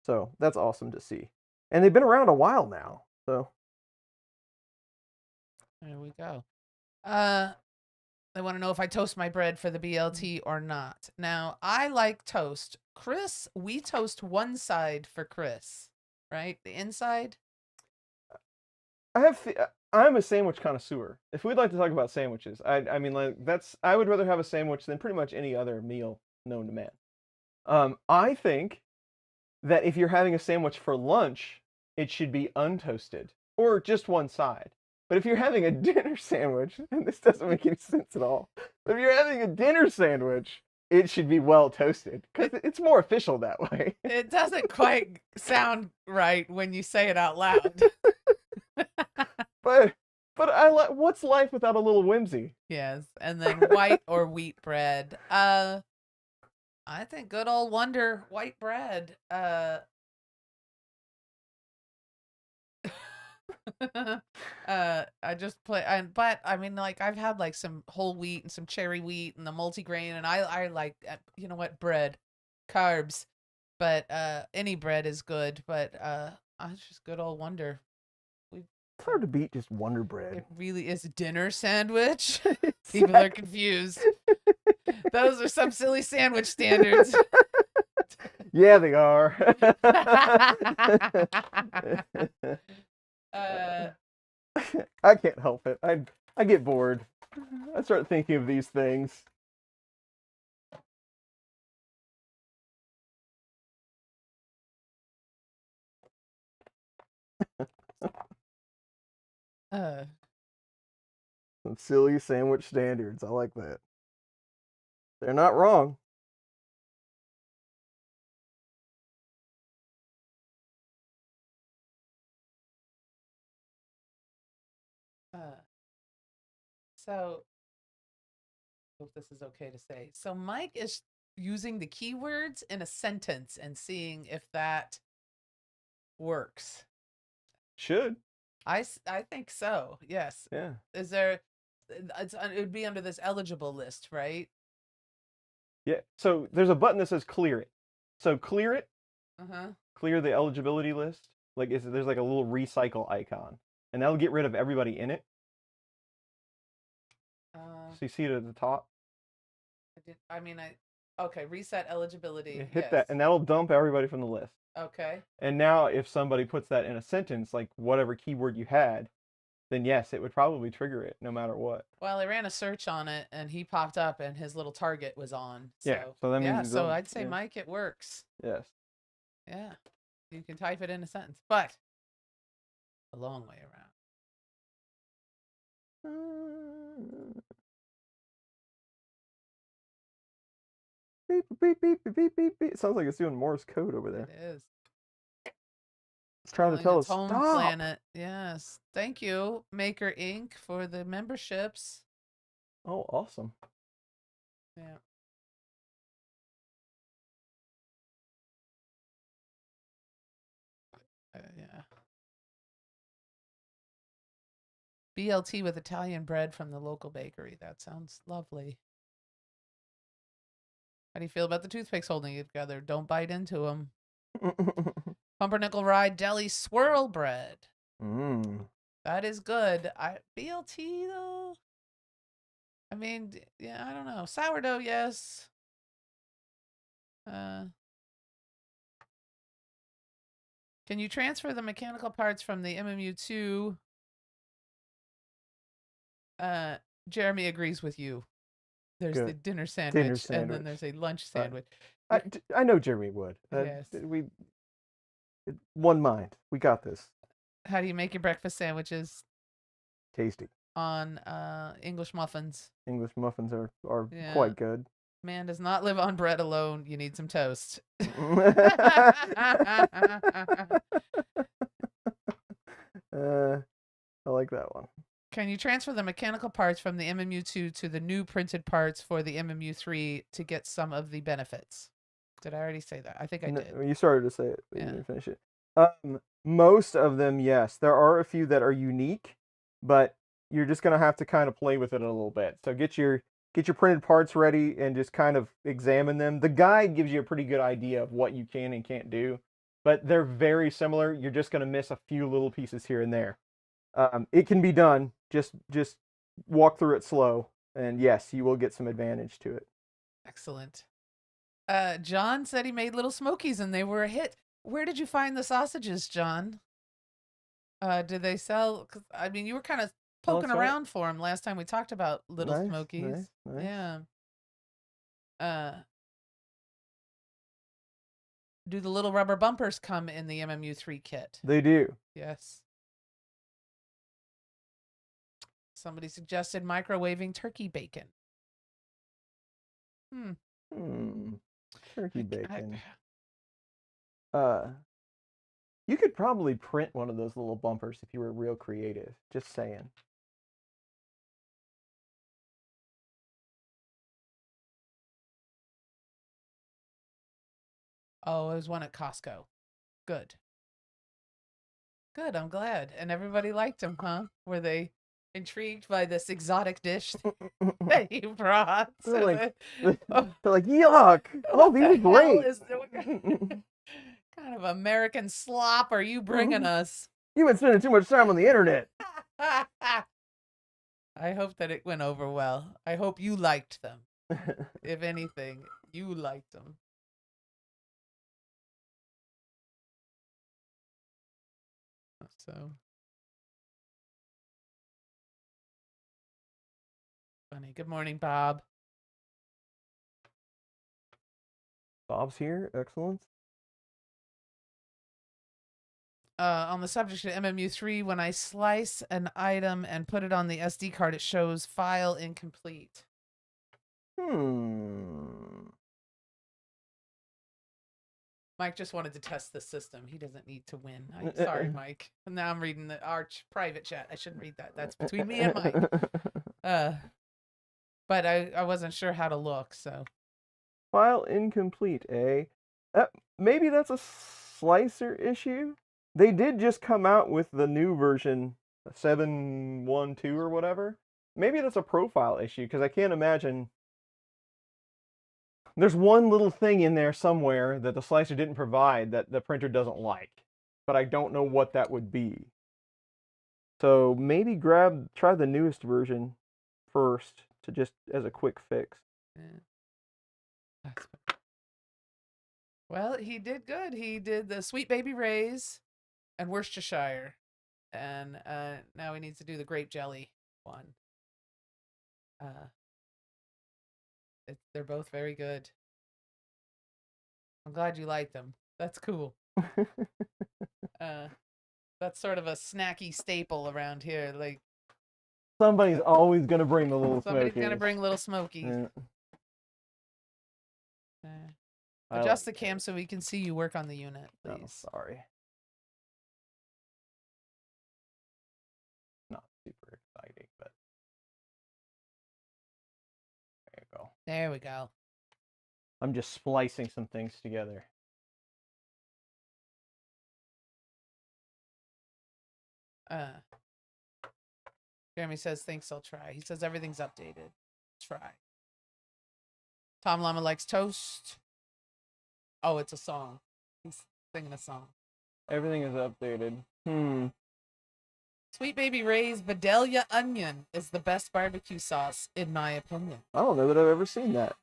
So that's awesome to see. And they've been around a while now. So there we go. They want to know if I toast my bread for the BLT or not. Now, I like toast. Chris, we toast one side for Chris, right? The inside? I'm a sandwich connoisseur. If we'd like to talk about sandwiches, I would rather have a sandwich than pretty much any other meal known to man. I think that if you're having a sandwich for lunch, it should be untoasted or just one side. But if you're having a dinner sandwich, and this doesn't make any sense at all, but if you're having a dinner sandwich, it should be well toasted because it's more official that way. It doesn't quite sound right when you say it out loud. But I like, what's life without a little whimsy? Yes, and then white or wheat bread. I think good old Wonder white bread. I just but I mean, like I've had like some whole wheat and some cherry wheat and the multigrain, and I like you know what, bread, carbs, but any bread is good. But it's just good old Wonder. It's hard to beat just Wonder Bread. It really is a dinner sandwich. People are confused. Those are some silly sandwich standards. Yeah, they are. I can't help it. I get bored. I start thinking of these things. Some silly sandwich standards. I like that. They're not wrong. So, hope this is okay to say. So Mike is using the keywords in a sentence and seeing if that works. Should. I think so. Yes. Yeah. Is there? It would be under this eligible list, right? Yeah. So there's a button that says clear it. So clear it. Uh-huh. Clear the eligibility list. Like there's like a little recycle icon, and that'll get rid of everybody in it. So you see it at the top. Okay, reset eligibility. Yeah, hit that, and that'll dump everybody from the list. Okay. And now if somebody puts that in a sentence, like whatever keyword you had, then yes, it would probably trigger it no matter what. Well, I ran a search on it, and he popped up, and his little target was on. So, yeah. So that means yeah. So I'd say, Mike, it works. Yes. Yeah. You can type it in a sentence, but a long way around. Beep, beep, beep, beep, beep, beep, beep. It sounds like it's doing Morse code over there. It is. It's trying to tell us home stop. Planet. Yes. Thank you, Maker Inc., for the memberships. Oh, awesome. Yeah. Yeah. BLT with Italian bread from the local bakery. That sounds lovely. How do you feel about the toothpicks holding it together? Don't bite into them. Pumpernickel Rye Deli swirl bread. That is good. BLT though. I mean, yeah, I don't know. Sourdough, yes. Can you transfer the mechanical parts from the MMU2? Jeremy agrees with you. There's Good. the dinner sandwich, and then there's a lunch sandwich. I know Jeremy would. Yes. One mind. We got this. How do you make your breakfast sandwiches? Tasty. On English muffins. English muffins are quite good. Man does not live on bread alone. You need some toast. I like that one. Can you transfer the mechanical parts from the MMU2 to the new printed parts for the MMU3 to get some of the benefits? Did I already say that? I think I did. You started to say it, but yeah. You didn't finish it. Most of them, yes. There are a few that are unique, but you're just gonna have to kind of play with it a little bit. So get your printed parts ready and just kind of examine them. The guide gives you a pretty good idea of what you can and can't do, but they're very similar. You're just gonna miss a few little pieces here and there. It can be done. Just walk through it slow, and yes, you will get some advantage to it. Excellent. John said he made little smokies and they were a hit. Where did you find the sausages, John? Did they sell? 'Cause, I mean, you were kind of poking around for them last time we talked about little smokies. Nice. Yeah. Do the little rubber bumpers come in the MMU3 kit? They do. Yes. Somebody suggested microwaving turkey bacon. Turkey bacon. You could probably print one of those little bumpers if you were real creative. Just saying. Oh, it was one at Costco. Good. Good, I'm glad. And everybody liked them, huh? Were they intrigued by this exotic dish that you brought? They're like, yuck! Oh, these are great. Kind of American slop are you bringing us? You've been spending too much time on the internet. I hope that it went over well. I hope you liked them. If anything, you liked them. So funny. Good morning, Bob. Bob's here. Excellent. On the subject of MMU3, when I slice an item and put it on the SD card, it shows file incomplete. Mike just wanted to test the system. He doesn't need to win. I'm sorry, Mike. Now I'm reading the Arch private chat. I shouldn't read that. That's between me and Mike. But I wasn't sure how to look, so. File incomplete, eh? Maybe that's a slicer issue? They did just come out with the new version, 7.1.2 or whatever. Maybe that's a profile issue, because I can't imagine. There's one little thing in there somewhere that the slicer didn't provide that the printer doesn't like, but I don't know what that would be. So maybe try the newest version first to just as a quick fix. Yeah. Well, he did good. He did the Sweet Baby Rays and Worcestershire, and now he needs to do the grape jelly one. They're both very good. I'm glad you like them. That's cool. That's sort of a snacky staple around here. Like somebody's always gonna bring the little somebody's smokies. gonna bring little smokies. Yeah. Adjust the cam so we can see you work on the unit, please. Oh, sorry. Not super exciting, but there you go. There we go. I'm just splicing some things together. Jeremy says, thanks, I'll try. He says everything's updated. Try. Tom Llama likes toast. Oh, it's a song. He's singing a song. Everything is updated. Sweet Baby Ray's Vidalia Onion is the best barbecue sauce, in my opinion. I don't know that I've ever seen that.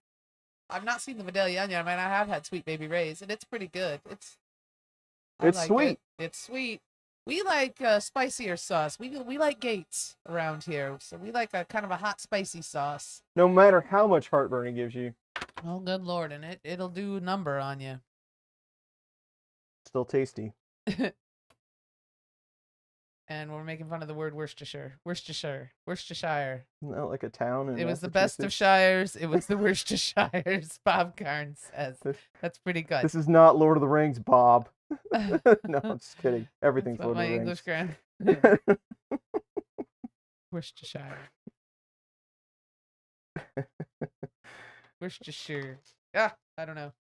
I've not seen the Vidalia Onion. I mean, I have had Sweet Baby Ray's, and it's pretty good. It's sweet. It's sweet. We like spicier sauce. We like Gates around here, so we like a kind of a hot, spicy sauce. No matter how much heartburn it gives you. Oh, good Lord, and it'll do a number on you. Still tasty. And we're making fun of the word Worcestershire. Worcestershire. Isn't that like a town in It was the best of shires. It was the Worcestershires, Bob Carnes says. That's pretty good. This is not Lord of the Rings, Bob. No, I'm just kidding. Everything's Lord of the English Rings. grand. Worcestershire. Worcestershire. Yeah, I don't know.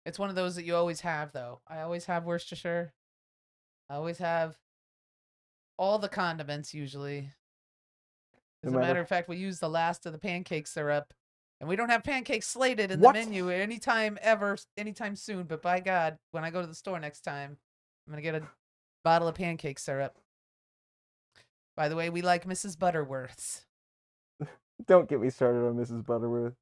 It's one of those that you always have, though. I always have Worcestershire. I always have all the condiments, usually. As a matter of fact, we use the last of the pancake syrup. And we don't have pancakes slated in the menu anytime soon. But by God, when I go to the store next time, I'm going to get a bottle of pancake syrup. By the way, we like Mrs. Butterworth's. Don't get me started on Mrs. Butterworth.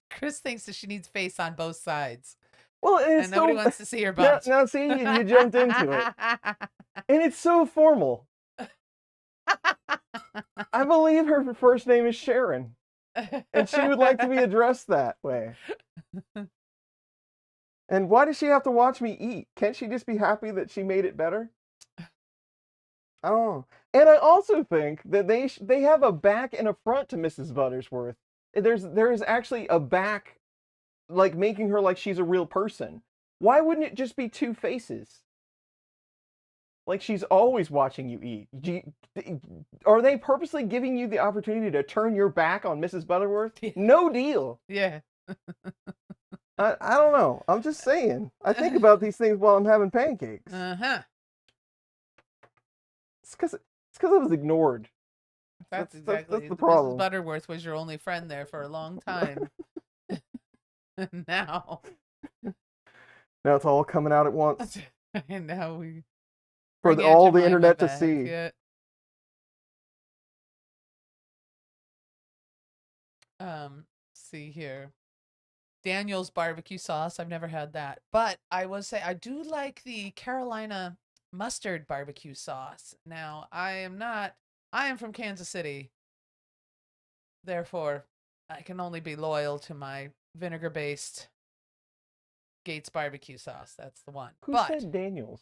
Chris thinks that she needs face on both sides. Well, and nobody wants to see her butt. Now see, you jumped into it. And it's so formal. I believe her first name is Sharon. and she would like to be addressed that way. And why does she have to watch me eat? Can't she just be happy that she made it better? I don't know. And I also think that they have a back and a front to Mrs. Buttersworth. There is actually a back, like making her like she's a real person. Why wouldn't it just be two faces? Like she's always watching you eat. Are they purposely giving you the opportunity to turn your back on Mrs. Butterworth? No deal. Yeah. I don't know. I'm just saying. I think about these things while I'm having pancakes. Uh-huh. It's because I was ignored. That's exactly. That's the problem. Mrs. Butterworth was your only friend there for a long time. Now it's all coming out at once and now we for bring all Aunt the Jemima internet to back. see. Yeah. See here. Daniel's barbecue sauce. I've never had that. But I will say I do like the Carolina mustard barbecue sauce. Now, I am from Kansas City. Therefore, I can only be loyal to my vinegar-based Gates barbecue sauce. That's the one. Who said Daniels?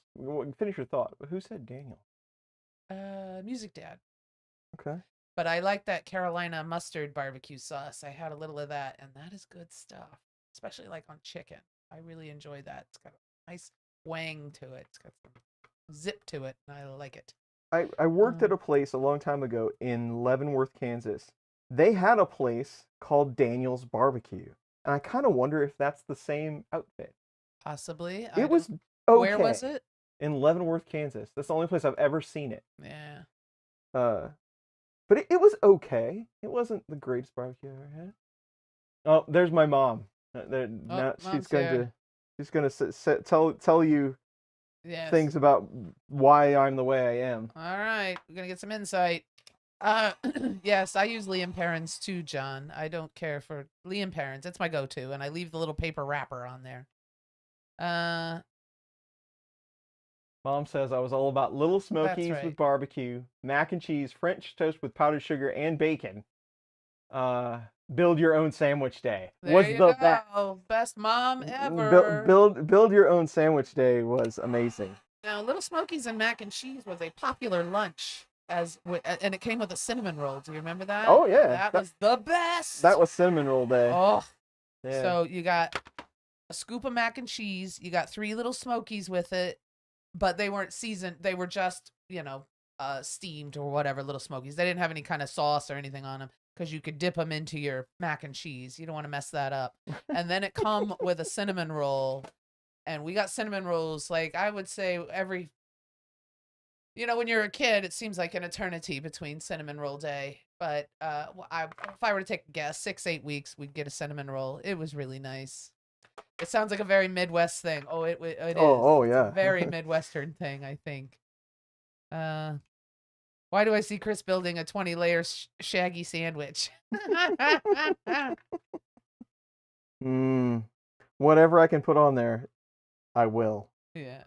Finish your thought. Who said Daniel? Music Dad. Okay. But I like that Carolina mustard barbecue sauce. I had a little of that, and that is good stuff. Especially like on chicken. I really enjoy that. It's got a nice wang to it. It's got some zip to it, and I like it. I worked at a place a long time ago in Leavenworth, Kansas. They had a place called Daniel's Barbecue. And I kind of wonder if that's the same outfit. Possibly. It was okay. Where was it? In Leavenworth, Kansas. That's the only place I've ever seen it. Yeah. But it was okay. It wasn't the greatest barbecue I've ever had. Oh, there's my mom. Now she's going to tell you things about why I'm the way I am. All right, we're gonna get some insight. Yes, I use Liam Perrins too, John. I don't care for Liam Perrins. It's my go-to, and I leave the little paper wrapper on there. Mom says I was all about Little Smokies with barbecue, mac and cheese, French toast with powdered sugar and bacon. Build your own sandwich day was the best mom ever. Build your own sandwich day was amazing. Now, Little Smokies and mac and cheese was a popular lunch and it came with a cinnamon roll. Do you remember that? Oh yeah, that was the best. That was cinnamon roll day. Oh, yeah. So you got a scoop of mac and cheese. You got 3 Little Smokies with it, but they weren't seasoned. They were just steamed or whatever Little Smokies. They didn't have any kind of sauce or anything on them. Because you could dip them into your mac and cheese. You don't want to mess that up. And then it come with a cinnamon roll. And we got cinnamon rolls, like I would say every, when you're a kid, it seems like an eternity between cinnamon roll day. But if I were to take a guess, 6-8 weeks, we'd get a cinnamon roll. It was really nice. It sounds like a very Midwest thing. Oh, it is. Oh, yeah. It's a very Midwestern thing, I think. Why do I see Chris building a 20-layer shaggy sandwich? Whatever I can put on there, I will. Yeah.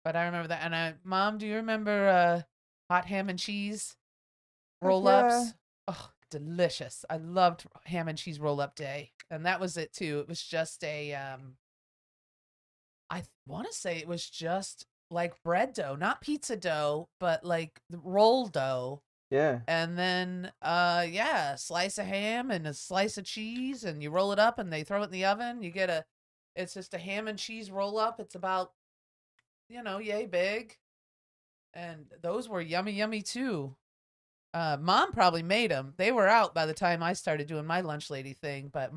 But I remember that. And Mom, do you remember hot ham and cheese roll-ups? Yeah. Oh, delicious. I loved ham and cheese roll-up day. And that was it, too. It was just a... I want to say it was just like bread dough, not pizza dough, but like the roll dough. Yeah. And then, a slice of ham and a slice of cheese, and you roll it up and they throw it in the oven. You get it's just a ham and cheese roll up. It's about, yay big. And those were yummy, yummy too. Mom probably made them. They were out by the time I started doing my lunch lady thing, but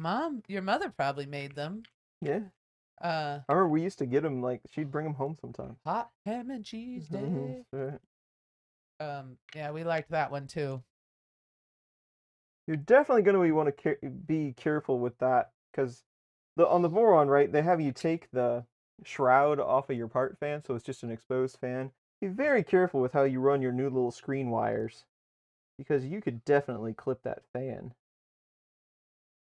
your mother probably made them. Yeah. I remember we used to get them, like, she'd bring them home sometimes. Hot ham and cheese day. Right. Yeah, we liked that one too. You're definitely going to want to be careful with that, because on the Voron, right, they have you take the shroud off of your part fan, so it's just an exposed fan. Be very careful with how you run your new little screen wires, because you could definitely clip that fan.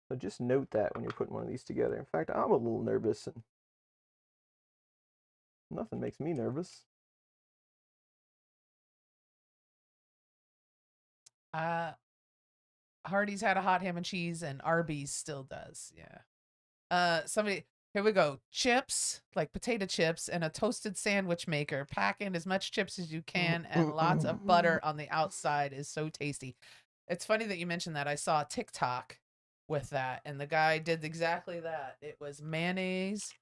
So just note that when you're putting one of these together. In fact, I'm a little nervous, and nothing makes me nervous. Hardee's had a hot ham and cheese, and Arby's still does. Yeah. Somebody, here we go. Chips, like potato chips, and a toasted sandwich maker. Pack in as much chips as you can, and lots of butter on the outside is so tasty. It's funny that you mentioned that. I saw a TikTok with that, and the guy did exactly that. It was mayonnaise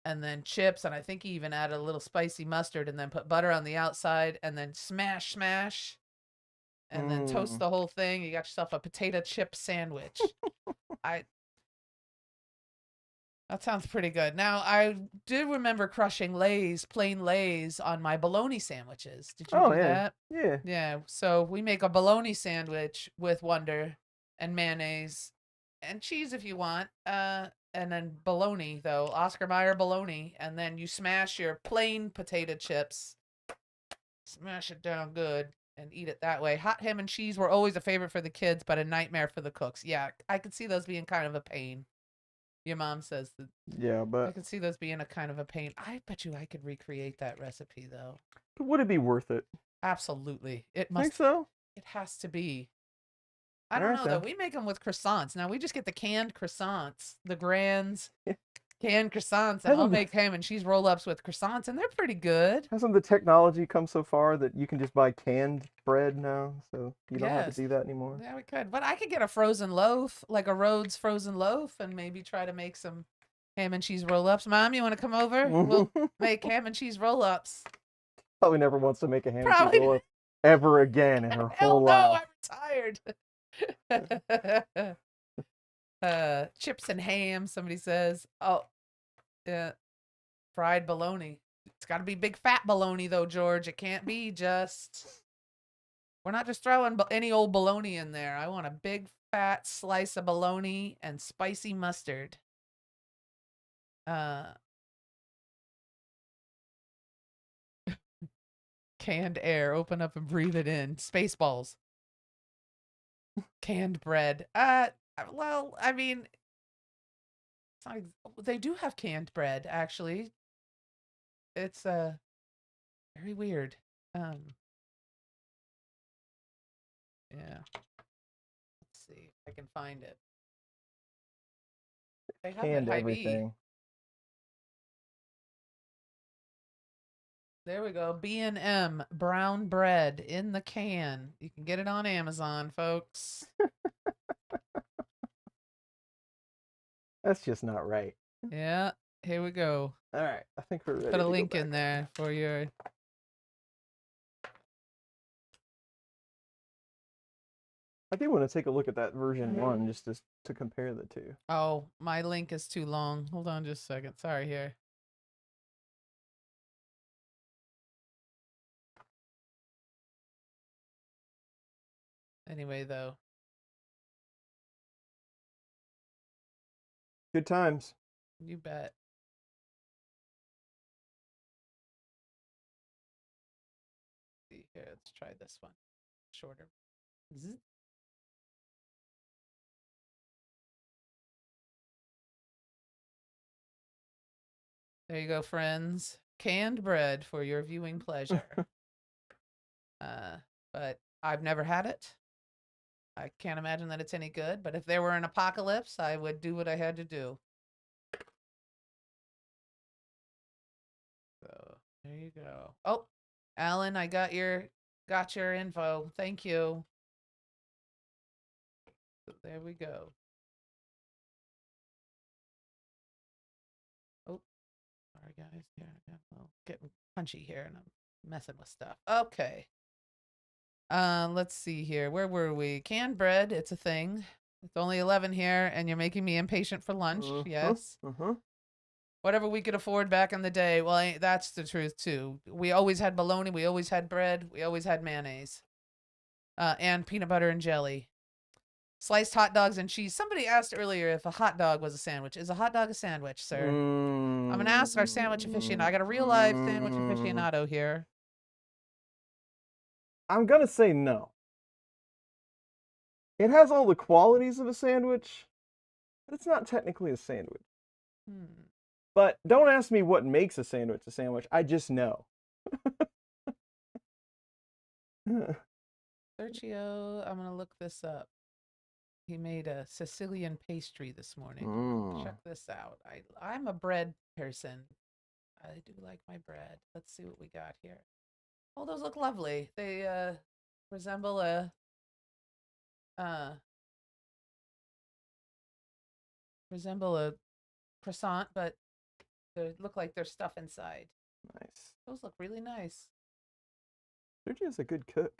and then chips, and I think he even added a little spicy mustard, and then put butter on the outside, and then smash, and then toast the whole thing. You got yourself a potato chip sandwich. That sounds pretty good. Now, I do remember crushing plain Lay's on my bologna sandwiches. Did you do that? Yeah. Yeah. So we make a bologna sandwich with Wonder and mayonnaise and cheese if you want. And then bologna, though, Oscar Mayer bologna. And then you smash your plain potato chips, smash it down good, and eat it that way. Hot ham and cheese were always a favorite for the kids, but a nightmare for the cooks. Yeah, I could see those being kind of a pain. Your mom says that. Yeah, but I could see those being a kind of a pain. I bet you I could recreate that recipe though. would it be worth it? Absolutely. It must. Think so? It has to be. I don't know though. We make them with croissants. Now we just get the canned croissants, the Grands canned croissants, and I'll make ham and cheese roll-ups with croissants, and they're pretty good. Hasn't the technology come so far that you can just buy canned bread now, so you don't have to do that anymore? Yeah, we could. But I could get a frozen loaf, like a Rhodes frozen loaf, and maybe try to make some ham and cheese roll-ups. Mom, you want to come over? We'll make ham and cheese roll-ups. Probably never wants to make a ham and cheese roll-up ever again in her whole life. I'm retired. Chips and ham, somebody says. Oh, yeah. Fried bologna. It's got to be big fat bologna, though, George. It can't be just... We're not just throwing any old bologna in there. I want a big fat slice of bologna and spicy mustard. Canned air. Open up and breathe it in. Spaceballs. Canned bread. Well, I mean, it's not, they do have canned bread, actually. It's very weird. Yeah. Let's see if I can find it. They have Canned everything. There we go. B&M brown bread in the can. You can get it on Amazon, folks. That's just not right. Yeah, here we go. All right, I think we're ready. Put a link in there for your... I do want to take a look at that version 1 just to compare the two. Oh, my link is too long. Hold on just a second. Sorry here. Anyway, though. Good times. You bet. Let's see here, let's try this one. Shorter. Zzz. There you go, friends. Canned bread for your viewing pleasure. But I've never had it. I can't imagine that it's any good, but if there were an apocalypse, I would do what I had to do. So there you go. Oh, Alan, I got your info. Thank you. So there we go. Oh, sorry guys. Yeah, well, getting punchy here and I'm messing with stuff. Okay. Let's see here. Where were we? Canned bread. It's a thing. It's only 11 here, and you're making me impatient for lunch. Yes. Whatever we could afford back in the day. Well, that's the truth too. We always had bologna. We always had bread. We always had mayonnaise, and peanut butter and jelly. Sliced hot dogs and cheese. Somebody asked earlier if a hot dog was a sandwich. Is a hot dog a sandwich, sir? I'm gonna ask our sandwich aficionado. I got a real live sandwich aficionado here. I'm going to say no. It has all the qualities of a sandwich, but it's not technically a sandwich. But don't ask me what makes a sandwich a sandwich. I just know. Sergio, I'm gonna look this up. He made a Sicilian pastry this morning. Mm. Check this out. I'm a bread person. I do like my bread. Let's see what we got here. Oh, those look lovely. They resemble a croissant, but they look like there's stuff inside. Nice. Those look really nice. Sergio's a good cook.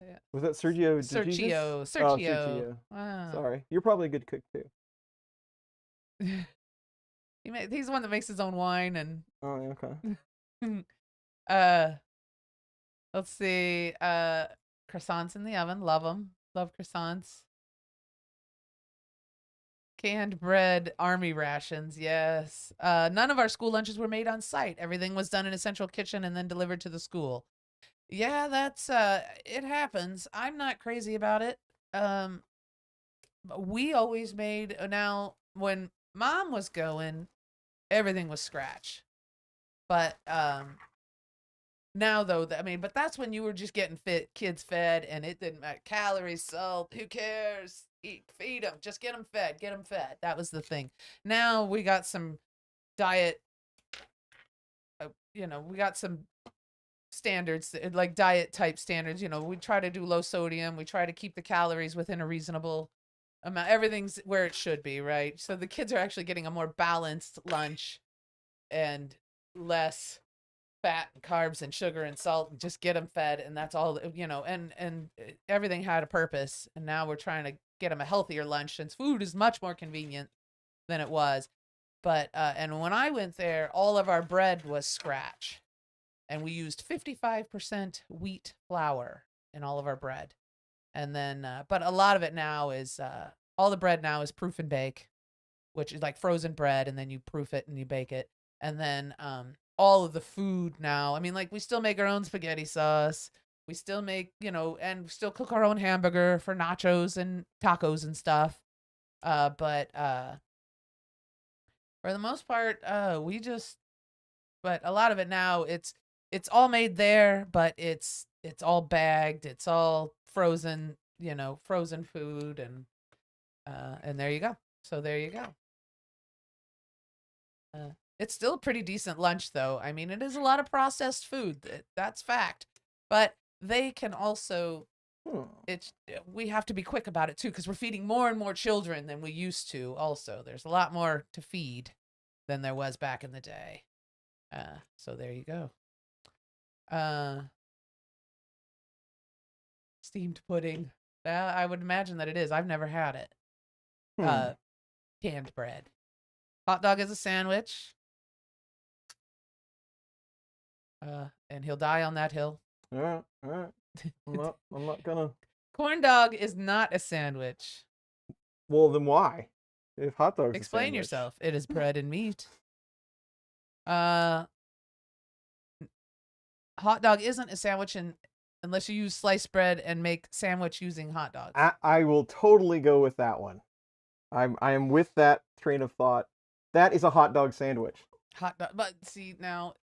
Yeah. Was that Sergio? Sergio. Oh, Sergio. Sergio. Wow. Sorry, you're probably a good cook too. He's the one that makes his own wine and Oh, okay. let's see. Croissants in the oven. Love them. Love croissants. Canned bread, army rations. Yes. None of our school lunches were made on site. Everything was done in a central kitchen and then delivered to the school. Yeah, that's it happens. I'm not crazy about it. We always made now when mom was going, everything was scratch. But now though, but that's when you were just getting kids fed, and it didn't matter calories, salt. Who cares? Feed them. Just get them fed. Get them fed. That was the thing. Now we got some diet. We got some standards, like diet type standards. We try to do low sodium. We try to keep the calories within a reasonable amount. Everything's where it should be, right? So the kids are actually getting a more balanced lunch and less fat and carbs and sugar and salt, and just get them fed, and that's all. And everything had a purpose, and now we're trying to get them a healthier lunch, since food is much more convenient than it was. But and when I went there, all of our bread was scratch, and we used 55% wheat flour in all of our bread. And then but a lot of it now is all the bread now is proof and bake, which is like frozen bread, and then you proof it and you bake it. And then all of the food now, like we still make our own spaghetti sauce. We still make, and we still cook our own hamburger for nachos and tacos and stuff. But for the most part, but a lot of it now, it's all made there, but it's all bagged. It's all frozen, frozen food, and there you go. So there you go. It's still a pretty decent lunch, though. It is a lot of processed food. That's fact. But they can also, we have to be quick about it, too, because we're feeding more and more children than we used to, also. There's a lot more to feed than there was back in the day. So there you go. Steamed pudding. I would imagine that it is. I've never had it. Canned bread. Hot dog is a sandwich. And he'll die on that hill. All right. I'm not gonna. Corn dog is not a sandwich. Well, then why? If hot dogs. Explain yourself. It is bread and meat. Hot dog isn't a sandwich unless you use sliced bread and make sandwich using hot dogs. I will totally go with that one. I am with that train of thought. That is a hot dog sandwich. Hot dog, but see now,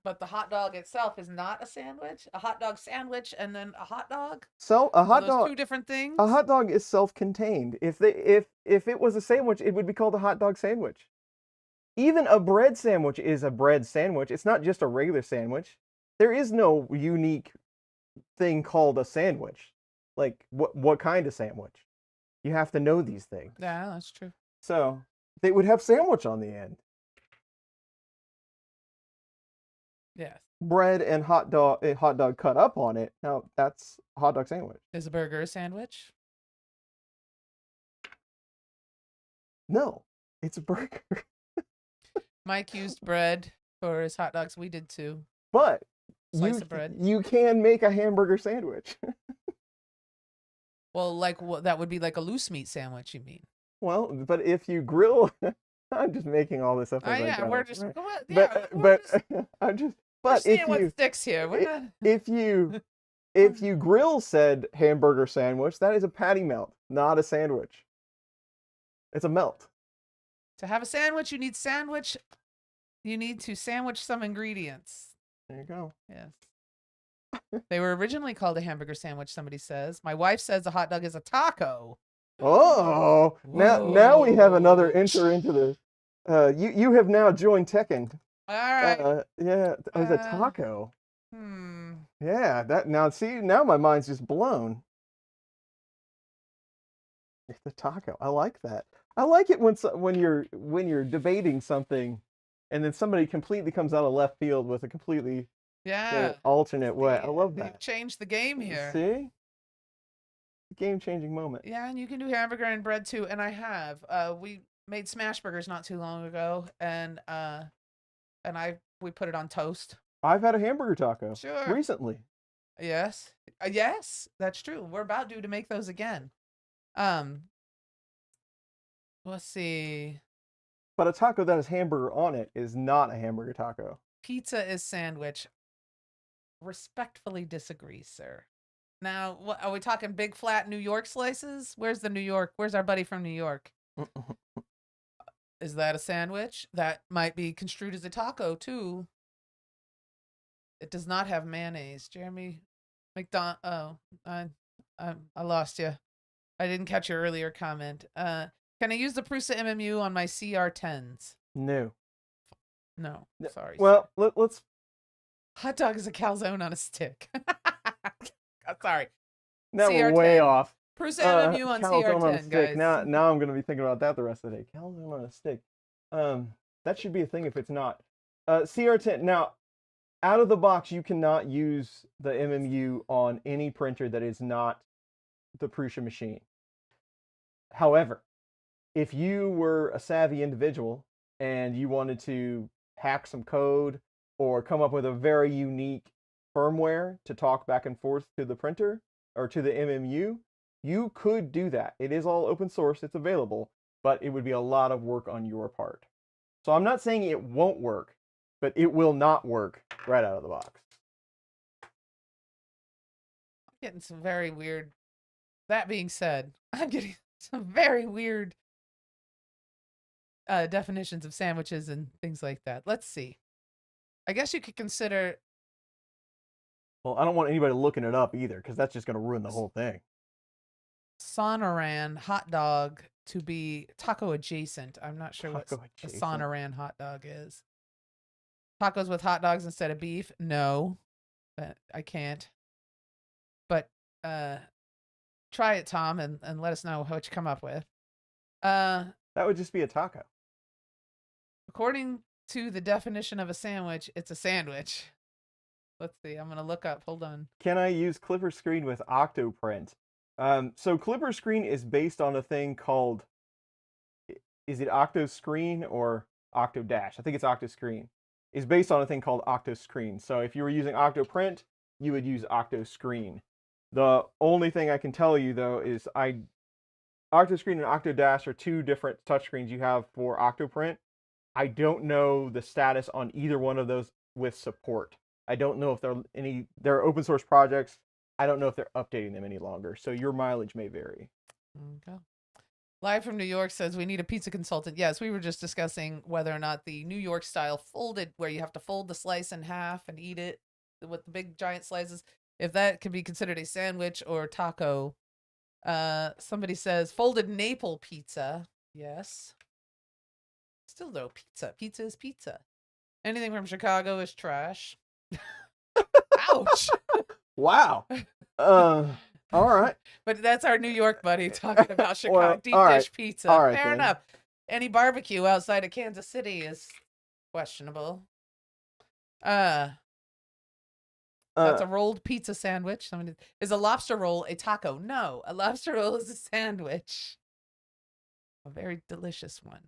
but the hot dog itself is not a sandwich. A hot dog sandwich and then a hot dog. So a hot dog, two different things. A hot dog is self-contained. If it was a sandwich, it would be called a hot dog sandwich. Even a bread sandwich is a bread sandwich. It's not just a regular sandwich. There is no unique thing called a sandwich. Like what kind of sandwich? You have to know these things. Yeah, that's true. So they would have sandwich on the end. Yes. Bread and hot dog cut up on it. Now that's a hot dog sandwich. Is a burger a sandwich? No, it's a burger. Mike used bread for his hot dogs. We did too. But Slice of bread. You can make a hamburger sandwich. Well, that would be like a loose meat sandwich, you mean? Well, but if you grill, I'm just making all this up. We're just. Right? Yeah, but I'm just. But we're seeing what sticks here. If you grill said hamburger sandwich, that is a patty melt, not a sandwich. It's a melt. To have a sandwich, you need to sandwich some ingredients. There you go. Yes. They were originally called a hamburger sandwich, somebody says. My wife says a hot dog is a taco. Oh, now we have another Whoa. enter into the. You have now joined Tekken. All right. Yeah, it was a Uh, taco. hmm. Yeah, that now see now my mind's just blown. It's a taco. I like that. I like it when you're debating something, and then somebody completely comes out of left field with a completely Yeah. alternate way. I love You've that. changed the game here. See, game-changing moment. Yeah, and you can do hamburger and bread too, and I have. We made smash burgers not too long ago, and we put it on toast. I've had a hamburger taco Sure. recently. Yes. Yes, that's true. We're about due to make those again. Um, let's see. But a taco that has hamburger on it is not a hamburger taco. Pizza is sandwich. Respectfully disagree, sir. Now, what are we talking? Big flat New York slices? Where's the New York? Where's our buddy from New York? Is that a sandwich? That might be construed as a taco too. It does not have mayonnaise. Jeremy Oh, I lost you. I didn't catch your earlier comment. Can I use the Prusa MMU on my CR10s? No. No, sorry. Well, let's. Hot dog is a calzone on a stick. Sorry. Now we're CR10. way off. Prusa MMU on Calzone CR10, on a stick. guys. Now I'm gonna be thinking about that the rest of the day. Calzone on a stick. That should be a thing if it's not. CR10. Now, out of the box, you cannot use the MMU on any printer that is not the Prusa machine. However, if you were a savvy individual and you wanted to hack some code or come up with a very unique firmware to talk back and forth to the printer or to the MMU, you could do that. It is all open source, it's available, but it would be a lot of work on your part. So I'm not saying it won't work, but it will not work right out of the box. I'm getting some very weird. That being said, I'm getting some very weird definitions of sandwiches and things like that. Let's see. I guess you could consider. Well, I don't want anybody looking it up either, because that's just going to ruin the whole thing. Sonoran hot dog to be taco adjacent. I'm not sure what a Sonoran hot dog is. Tacos with hot dogs instead of beef? No, I can't. But try it, Tom, and let us know what you come up with. That would just be a taco. According to the definition of a sandwich, it's a sandwich. Let's see. I'm going to look up. Hold on. Can I use Clipper Screen with Octoprint? So Clipper Screen is based on a thing called, is it OctoScreen or Octodash? I think it's OctoScreen. It's based on a thing called OctoScreen. So if you were using Octoprint, you would use OctoScreen. The only thing I can tell you though is OctoScreen and Octodash are two different touchscreens you have for Octoprint. I don't know the status on either one of those with support. I don't know if they're open source projects. I don't know if they're updating them any longer. So your mileage may vary. Okay. Live from New York says we need a pizza consultant. Yes, we were just discussing whether or not the New York style folded, where you have to fold the slice in half and eat it with the big giant slices, if that could be considered a sandwich or taco. Somebody says folded maple pizza. Yes. Still though, pizza is pizza. Anything from Chicago is trash. Ouch. Wow. All right. But that's our New York buddy talking about Chicago Well, deep all dish right. pizza. All right, Fair then. enough. Any barbecue outside of Kansas City is questionable. That's a rolled pizza sandwich. Is a lobster roll a taco? No, a lobster roll is a sandwich. A very delicious one.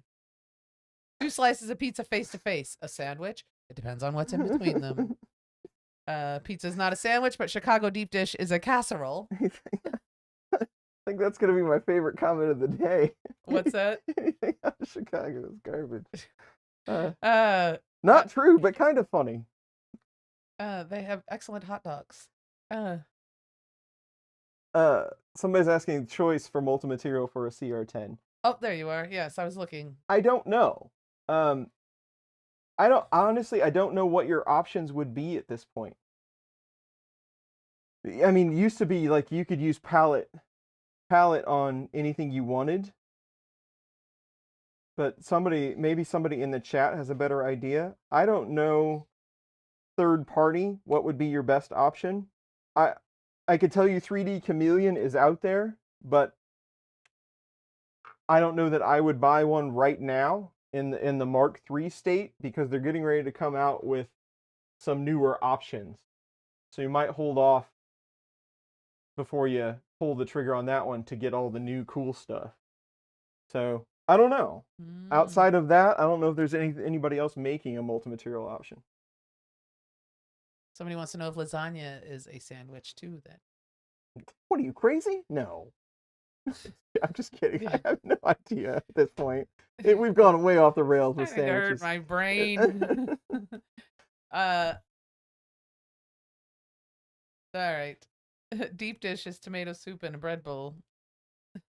2 slices of pizza face to face. A sandwich? It depends on what's in between them. Pizza is not a sandwich, but Chicago deep dish is a casserole. I think that's going to be my favorite comment of the day. What's that? Anything out of Chicago is garbage. Not true, but kind of funny. They have excellent hot dogs. Somebody's asking choice for multi-material for a CR10. Oh, there you are. Yes, I was looking. I don't know. I don't know what your options would be at this point. I mean, it used to be like you could use palette on anything you wanted, but maybe somebody in the chat has a better idea. I don't know third party what would be your best option. I could tell you 3D Chameleon is out there, but I don't know that I would buy one right now in the Mark III state, because they're getting ready to come out with some newer options. So you might hold off before you pull the trigger on that one to get all the new cool stuff. So I don't know. Outside of that, I don't know if there's anybody else making a multi-material option. Somebody wants to know if lasagna is a sandwich too, then. What are you, crazy? No. I'm just kidding. Yeah. I have no idea at this point. We've gone way off the rails with I think I sandwiches. hurt my brain. All right. Deep dish is tomato soup in a bread bowl.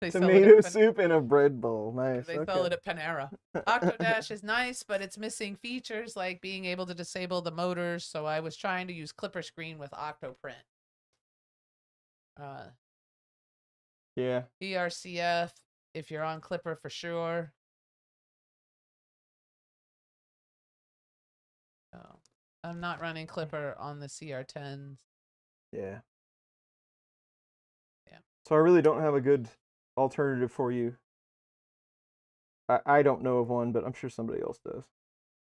Tomato soup in a bread bowl. Nice. They sell it at Panera. Octodash is nice, but it's missing features like being able to disable the motors, so I was trying to use Clipper Screen with Octoprint. Yeah. ERCF, if you're on Clipper for sure. Oh, I'm not running Clipper on the CR10s. Yeah. Yeah. So I really don't have a good alternative for you. I don't know of one, but I'm sure somebody else does.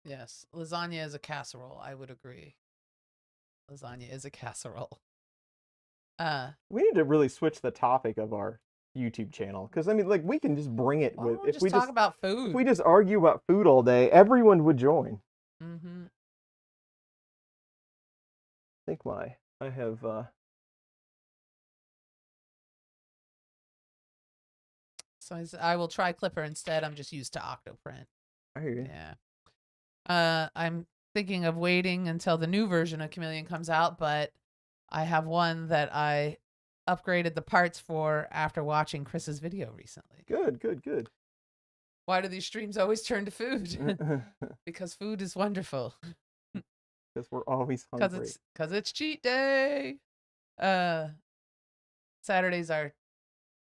Yes. Lasagna is a casserole. I would agree. Lasagna is a casserole. We need to really switch the topic of our YouTube channel, because I mean, like, we can just bring it with if we talk about food. If we just argue about food all day, everyone would join. Mm-hmm. I think I have So I will try Clipper instead. I'm just used to Octoprint. I hear you. Yeah. I'm thinking of waiting until the new version of Chameleon comes out, but I have one that I upgraded the parts for after watching Chris's video recently. Good. Why do these streams always turn to food? Because food is wonderful. Because we're always hungry. Because it's cheat day. Saturday's our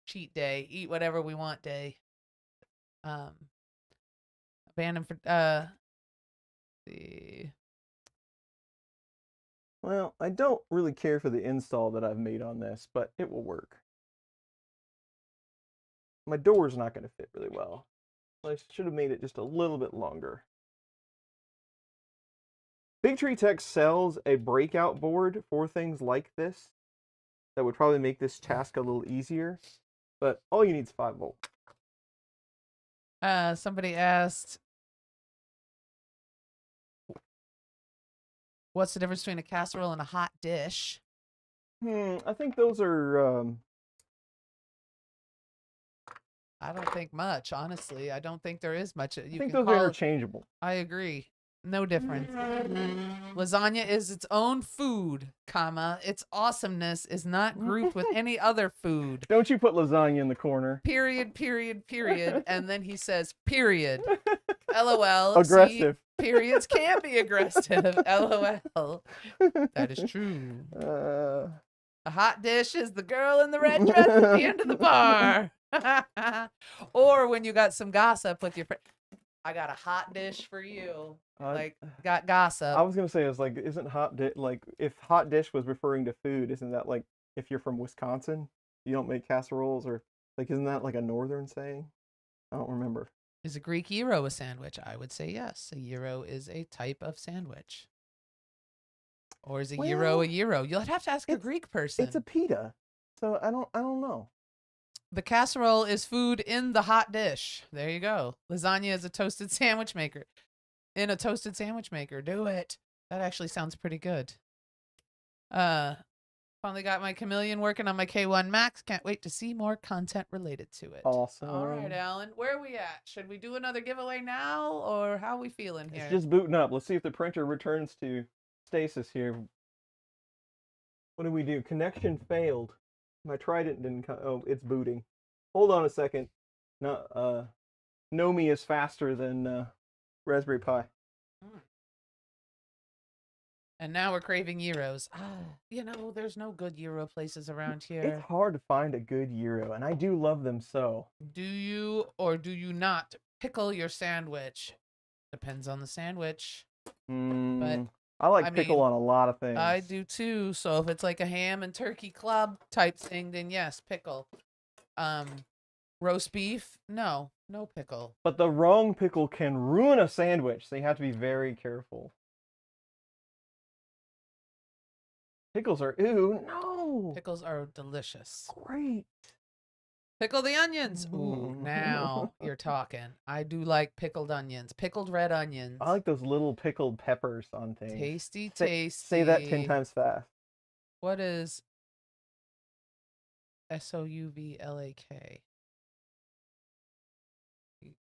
cheat day. Eat whatever we want day. Abandon for the. Well, I don't really care for the install that I've made on this, but it will work. My door's not going to fit really well. I should have made it just a little bit longer. BigTreeTech sells a breakout board for things like this that would probably make this task a little easier, but all you need is 5 volts. Somebody asked, what's the difference between a casserole and a hot dish? I think those are... I don't think much, honestly. I don't think there is much. I think those are interchangeable. I agree. No difference. Lasagna is its own food, comma. Its awesomeness is not grouped with any other food. Don't you put lasagna in the corner. Period. And then he says, period. LOL. Aggressive. See, periods can be aggressive. LOL. That is true. A hot dish is the girl in the red dress at the end of the bar. Or when you got some gossip with your friend. I got a hot dish for you. Got gossip. I was gonna say, it's like, isn't if hot dish was referring to food, isn't that like if you're from Wisconsin, you don't make casseroles, or like, isn't that like a northern saying? I don't remember. Is a Greek gyro a sandwich? I would say yes. A gyro is a type of sandwich. Or is a gyro a gyro? You'll have to ask a Greek person. It's a pita, so I don't know. The casserole is food in the hot dish. There you go. Lasagna is a toasted sandwich maker. In a toasted sandwich maker. Do it. That actually sounds pretty good. Finally got my Chameleon working on my K1 Max. Can't wait to see more content related to it. Awesome. All right, Alan. Where are we at? Should we do another giveaway now, or how are we feeling here? It's just booting up. Let's see if the printer returns to stasis here. What do we do? Connection failed. My Trident didn't come. Oh, it's booting. Hold on a second. No, KNOMI is faster than Raspberry Pi. And now we're craving gyros. There's no good gyro places around It's here. hard to find a good gyro, and I do love them so. Do you or do you not pickle your sandwich? Depends on the sandwich. I like pickle on a lot of things. I do too. So if it's like a ham and turkey club type thing, then yes, pickle. Roast beef, no pickle. But the wrong pickle can ruin a sandwich, so you have to be very careful. Pickles are, ew, no. Pickles are delicious. Great. Pickle the onions. Ooh, now you're talking. I do like pickled onions, pickled red onions. I like those little pickled peppers on things. Tasty, tasty. Say that 10 times fast. What is Souvlak?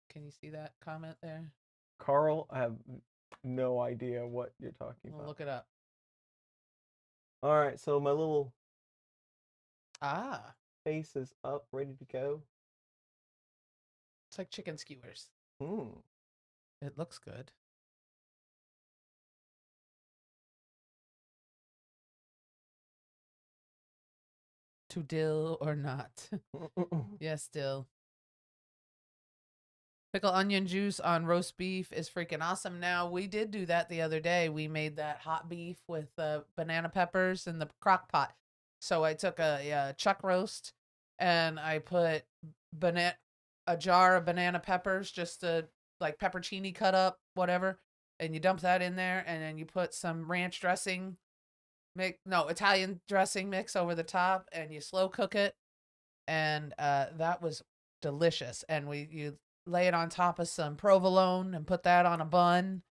Can you see that comment there? Carl, I have no idea what you're talking about. Look it up. All right, so my little Ah, face is up, ready to go. it's like chicken skewers. Mm. It looks good. To dill or not? Yes, dill. Pickle onion juice on roast beef is freaking awesome. Now, we did do that the other day. We made that hot beef with banana peppers in the crock pot. So I took a chuck roast and I put a jar of banana peppers, just like peppercini cut up, whatever. And you dump that in there, and then you put some ranch dressing, Italian dressing mix over the top, and you slow cook it. And that was delicious. And you lay it on top of some provolone and put that on a bun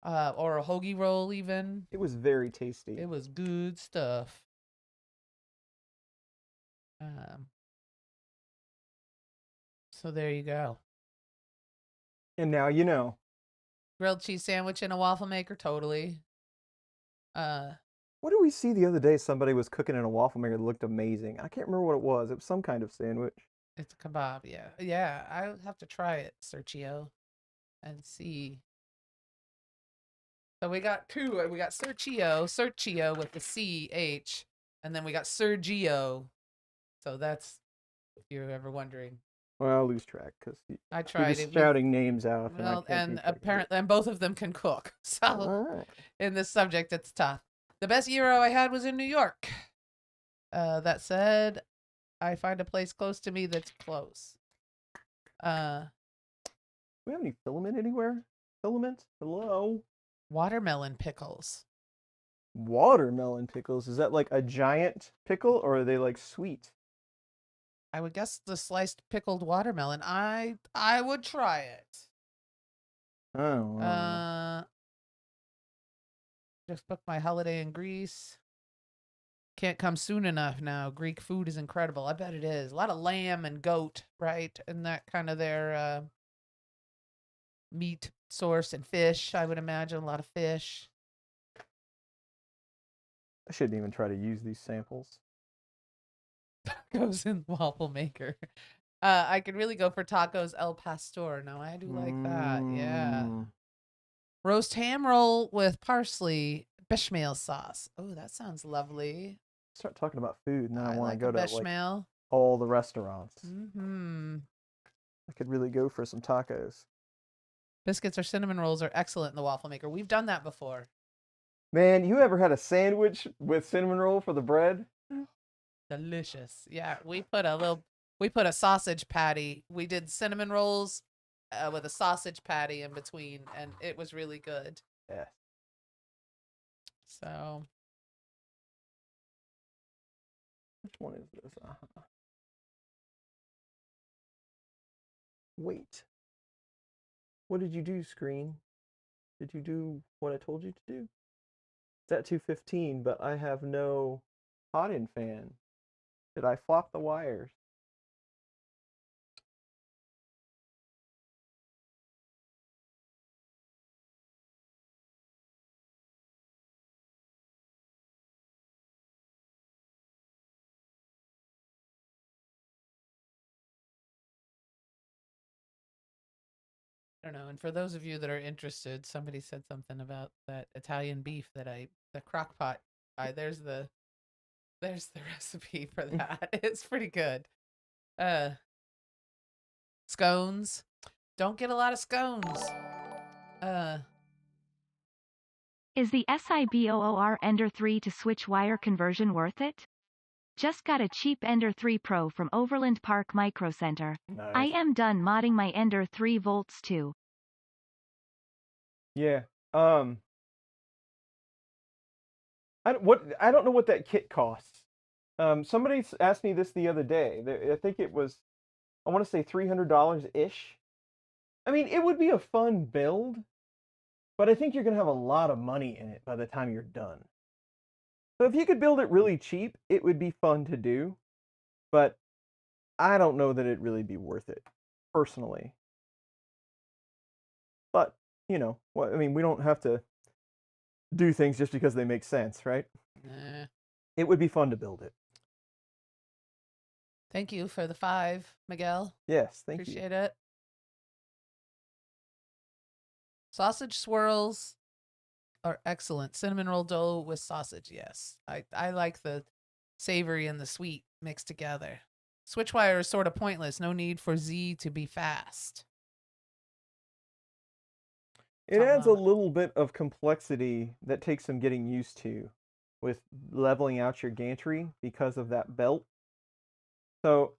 or a hoagie roll even. It was very tasty. It was good stuff. So there you go. And now you know. Grilled cheese sandwich in a waffle maker, totally. What did we see the other day? Somebody was cooking in a waffle maker that looked amazing. I can't remember what it was. It was some kind of sandwich. It's a kebab, yeah. Yeah, I'll have to try it, Sergio, and see. So we got two. We got Sergio with the C-H, and then we got Sergio. So that's, if you're ever wondering. Well, I'll lose track because I tried you're just shouting names out. Well, and apparently, and both of them can cook. So in this subject, it's tough. The best gyro I had was in New York. That said, I find a place close to me that's close. Do we have any filament anywhere? Filament? Hello? Watermelon pickles. Watermelon pickles? Is that like a giant pickle or are they like sweet? I would guess the sliced pickled watermelon. I would try it. Oh. Just booked my holiday in Greece. Can't come soon enough now. Greek food is incredible. I bet it is. A lot of lamb and goat, right? And that kind of their meat source, and fish, I would imagine. A lot of fish. I shouldn't even try to use these samples. Goes in the waffle maker. I could really go for tacos El Pastor. No, I do like that. Yeah. Roast ham roll with parsley bechamel sauce. Oh, that sounds lovely. Start talking about food, and then I want like to go to bechamel. like all the restaurants. Mm-hmm. I could really go for some tacos. Biscuits or cinnamon rolls are excellent in the waffle maker. We've done that before. Man, you ever had a sandwich with cinnamon roll for the bread? Delicious. Yeah, we put a sausage patty. We did cinnamon rolls with a sausage patty in between, and it was really good. Yeah. So, which one is this? Wait. What did you do, screen? Did you do what I told you to do? It's at 2:15, but I have no Hotend fan. Did I flop the wires? I don't know. And for those of you that are interested, somebody said something about that Italian beef that the crock pot. There's the recipe for that. It's pretty good. Uh, Scones. Don't get a lot of scones. Is the SIBOOR Ender 3 to switch wire conversion worth it? Just got a cheap Ender 3 Pro from Overland Park Micro Center. Nice. I am done modding my Ender 3 volts too. Yeah. I don't know what that kit costs. Somebody asked me this the other day. I think it was, I want to say $300 ish. I mean, it would be a fun build, but I think you're gonna have a lot of money in it by the time you're done. So if you could build it really cheap, it would be fun to do, but I don't know that it'd really be worth it, personally. But, you know, I mean, we don't have to do things just because they make sense, right? Nah. It would be fun to build it. Thank you for the 5, Miguel. Yes, thank you. Appreciate it. Sausage swirls are excellent. Cinnamon roll dough with sausage, yes. I like the savory and the sweet mixed together. Switchwire is sort of pointless. No need for Z to be fast. It adds a little bit of complexity that takes some getting used to with leveling out your gantry because of that belt. So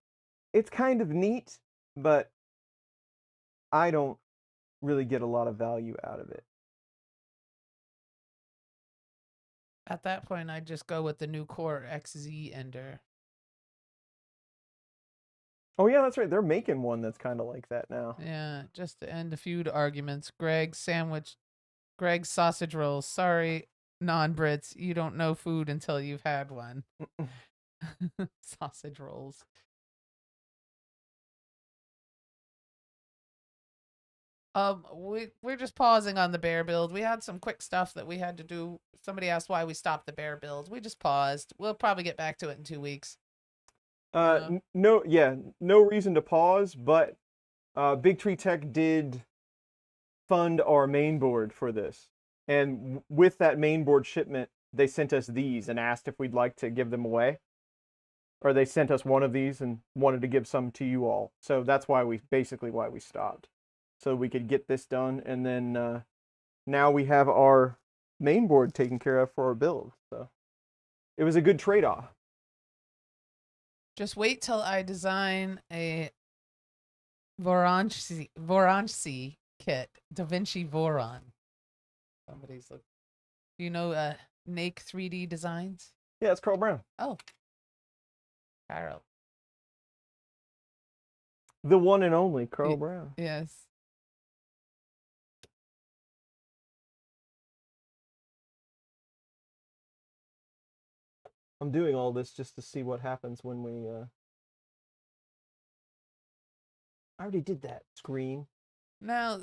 it's kind of neat, but I don't really get a lot of value out of it. At that point, I'd just go with the new Core XZ Ender. Oh yeah, that's right. They're making one that's kind of like that now. Yeah, just to end a feud arguments. Greg's sausage rolls. Sorry, non-Brits, you don't know food until you've had one. Sausage rolls. We're just pausing on the bear build. We had some quick stuff that we had to do. Somebody asked why we stopped the bear build. We just paused. We'll probably get back to it in 2 weeks. No reason to pause, but BigTreeTech did fund our main board for this. And with that main board shipment, they sent us these and asked if we'd like to give them away. Or they sent us one of these and wanted to give some to you all. So that's why we stopped. So we could get this done, and then now we have our main board taken care of for our build. So it was a good trade-off. Just wait till I design a Voroncy kit, Da Vinci Voron. Somebody's look. Do you know Nake 3D Designs? Yeah, it's Carl Brown. Oh, Carol. The one and only Carl Brown. Yes. I'm doing all this just to see what happens when we I already did that screen. Now,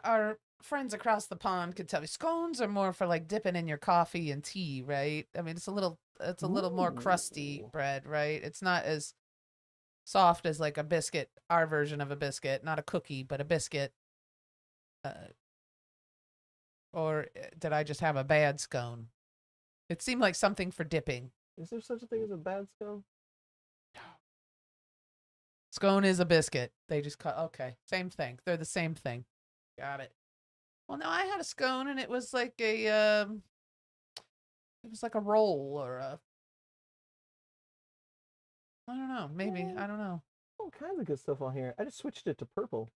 our friends across the pond could tell me scones are more for like dipping in your coffee and tea, right? I mean, it's a little more crusty bread, right? It's not as soft as like a biscuit, our version of a biscuit, not a cookie, but a biscuit. Or did I just have a bad scone? It seemed like something for dipping. Is there such a thing as a bad scone? Scone is a biscuit. They just cut. Okay, same thing. They're the same thing. Got it. Well, no, I had a scone, and it was like a roll or a. I don't know. Maybe I don't know. All kinds of good stuff on here. I just switched it to purple.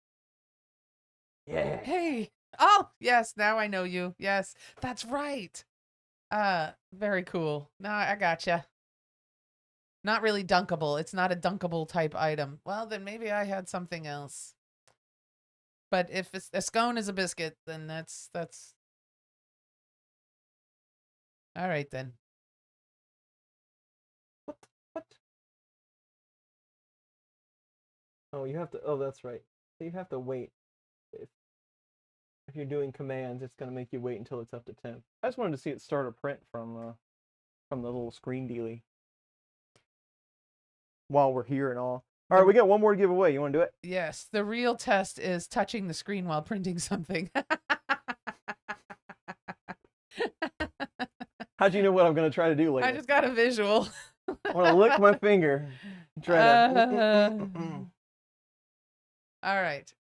Yeah. Hey. Oh yes, now I know you. Yes, that's right. Very cool. Now I gotcha. Not really dunkable. It's not a dunkable type item. Well, then maybe I had something else. But if a scone is a biscuit, then that's all right then. What? Oh, you have to. Oh, that's right. You have to wait. If you're doing commands, it's gonna make you wait until it's up to temp. I just wanted to see it start a print from the little screen dealy while we're here and all. All right, we got one more to give away. You want to do it? Yes, the real test is touching the screen while printing something. How'd you know what I'm going to try to do later? I just got a visual. I want to lick my finger. And try to. All right.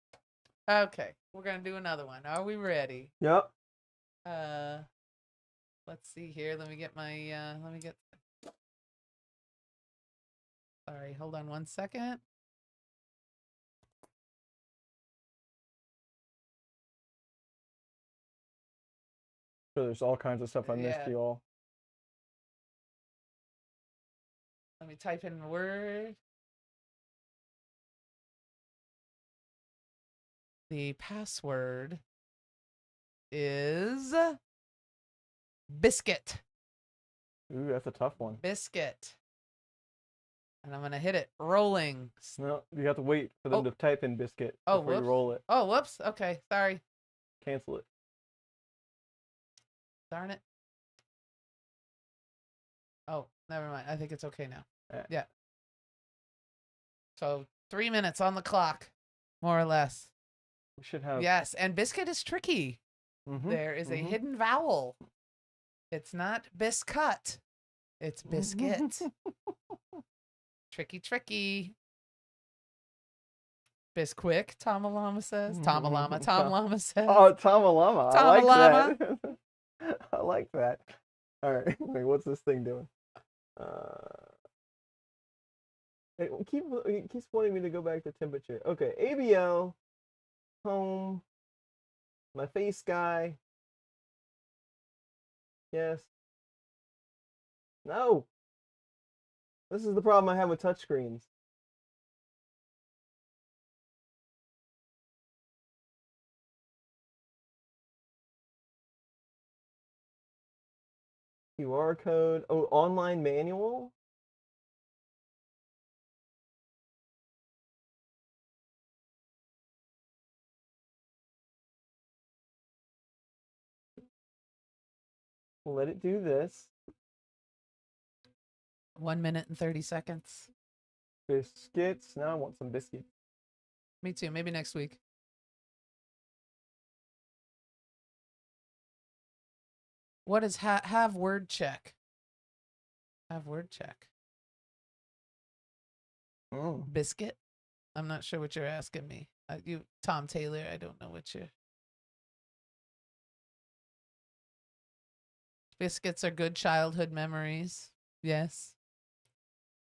Okay, we're gonna do another one. Are we ready? Yep. Let's see here. Let me get my. Let me get. Sorry, hold on one second. So there's all kinds of stuff I missed, Yeah. you all. Let me type in Word. The password is biscuit. Ooh, that's a tough one. Biscuit. And I'm gonna hit it. Rolling. No, you have to wait for them to type in biscuit Oh, before you whoops. roll it. Oh, whoops. Okay, sorry. Cancel it. Darn it. Oh, never mind. I think it's okay now. Yeah. So 3 minutes on the clock, more or less. We should have. Yes, and biscuit is tricky. There is a hidden vowel. It's not biscuit. It's biscuit. Tricky, tricky. Bisquick, Tomalama says. Tomalama, Tom Llama says. Oh, Tomalama. I like Tomalama. that. I like that. All right. Wait, what's this thing doing? It keeps wanting me to go back to temperature. Okay, ABL, home, my face guy. Yes. No. This is the problem I have with touchscreens. QR code. Oh, online manual. Let it do this. 1 minute and 30 seconds. Biscuits. Now I want some biscuits. Me too. Maybe next week. What is have word check? Have word check. Biscuit? I'm not sure what you're asking me. Tom Taylor, I don't know what you're... Biscuits are good childhood memories. Yes.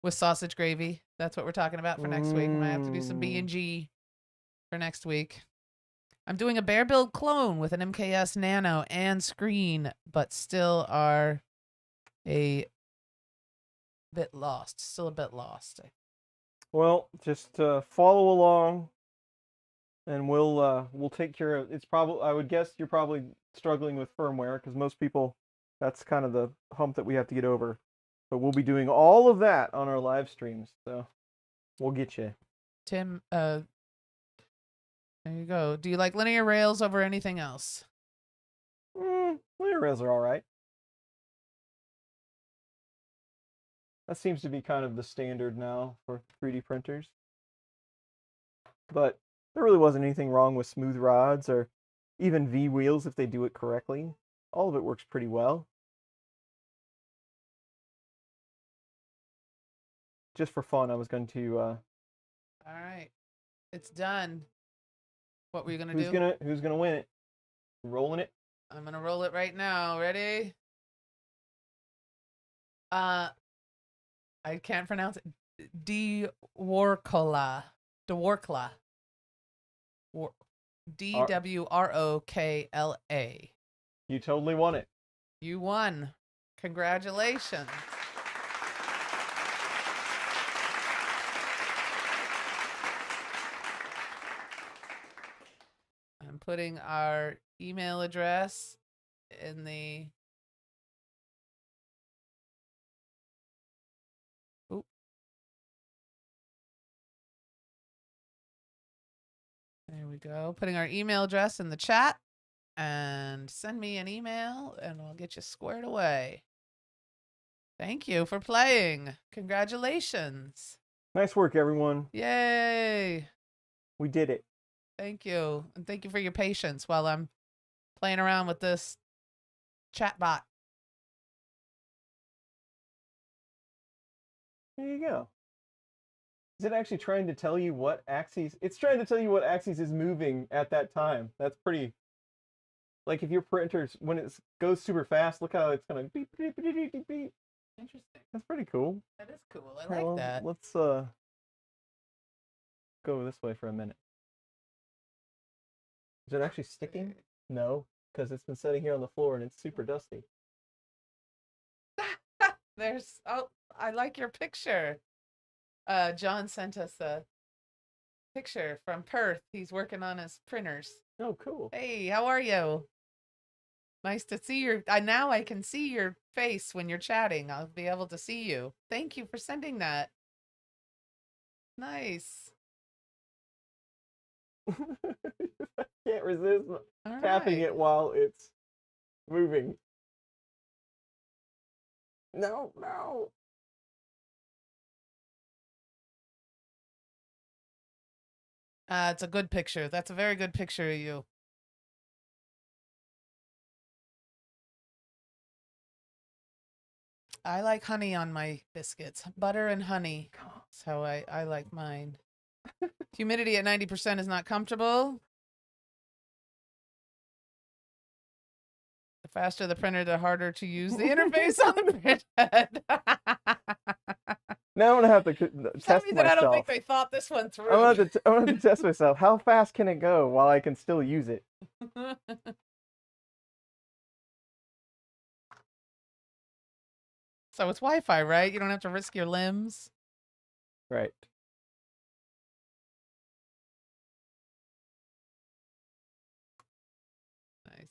With sausage gravy. That's what we're talking about for next week. I'm going to have to do some B&G for next week. I'm doing a bare build clone with an MKS Nano and screen, but still are a bit lost. Still a bit lost. Well, just follow along, and we'll take care of. It's probably, I would guess you're probably struggling with firmware because most people, that's kind of the hump that we have to get over. But we'll be doing all of that on our live streams, so we'll get you. Tim, there you go. Do you like linear rails over anything else? Linear rails are all right. That seems to be kind of the standard now for 3D printers. But there really wasn't anything wrong with smooth rods or even V wheels if they do it correctly. All of it works pretty well. Just for fun, I was going to... All right. It's done. What were you going to do? Who's gonna win it? Rolling it? I'm going to roll it right now. Ready? I can't pronounce it. Dworkla. Dworkla. D-W-R-O-K-L-A. You totally won it. You won. Congratulations. I'm putting our email address in the... Oop. There we go. Putting our email address in the chat. And send me an email and I'll get you squared away. Thank you for playing. Congratulations. Nice work, everyone. Yay! We did it. Thank you. And thank you for your patience while I'm playing around with this chatbot. There you go. Is it actually trying to tell you what axis? It's trying to tell you what axis is moving at that time. That's pretty. Like if your printer's when it goes super fast, look how it's gonna beep beep beep beep beep beep. Interesting. That's pretty cool. That is cool. I Well, like that. let's go this way for a minute. Is it actually sticking? No, because it's been sitting here on the floor and it's super dusty. There's I like your picture. John sent us a picture from Perth. He's working on his printers. Oh, cool. Hey, how are you? Nice to see your now I can see your face when you're chatting. I'll be able to see you. Thank you for sending that. Nice. I can't resist All tapping right. it while it's moving. No, no. It's a good picture. That's a very good picture of you. I like honey on my biscuits. Butter and honey. That's how I like mine. Humidity at 90% is not comfortable. The faster the printer, the harder to use the interface on the printhead. Now I'm gonna have to Tell test me that I don't myself. think they thought this one through. I'm gonna have to test myself. How fast can it go while I can still use it? So it's Wi-Fi, right? You don't have to risk your limbs. Right. Nice.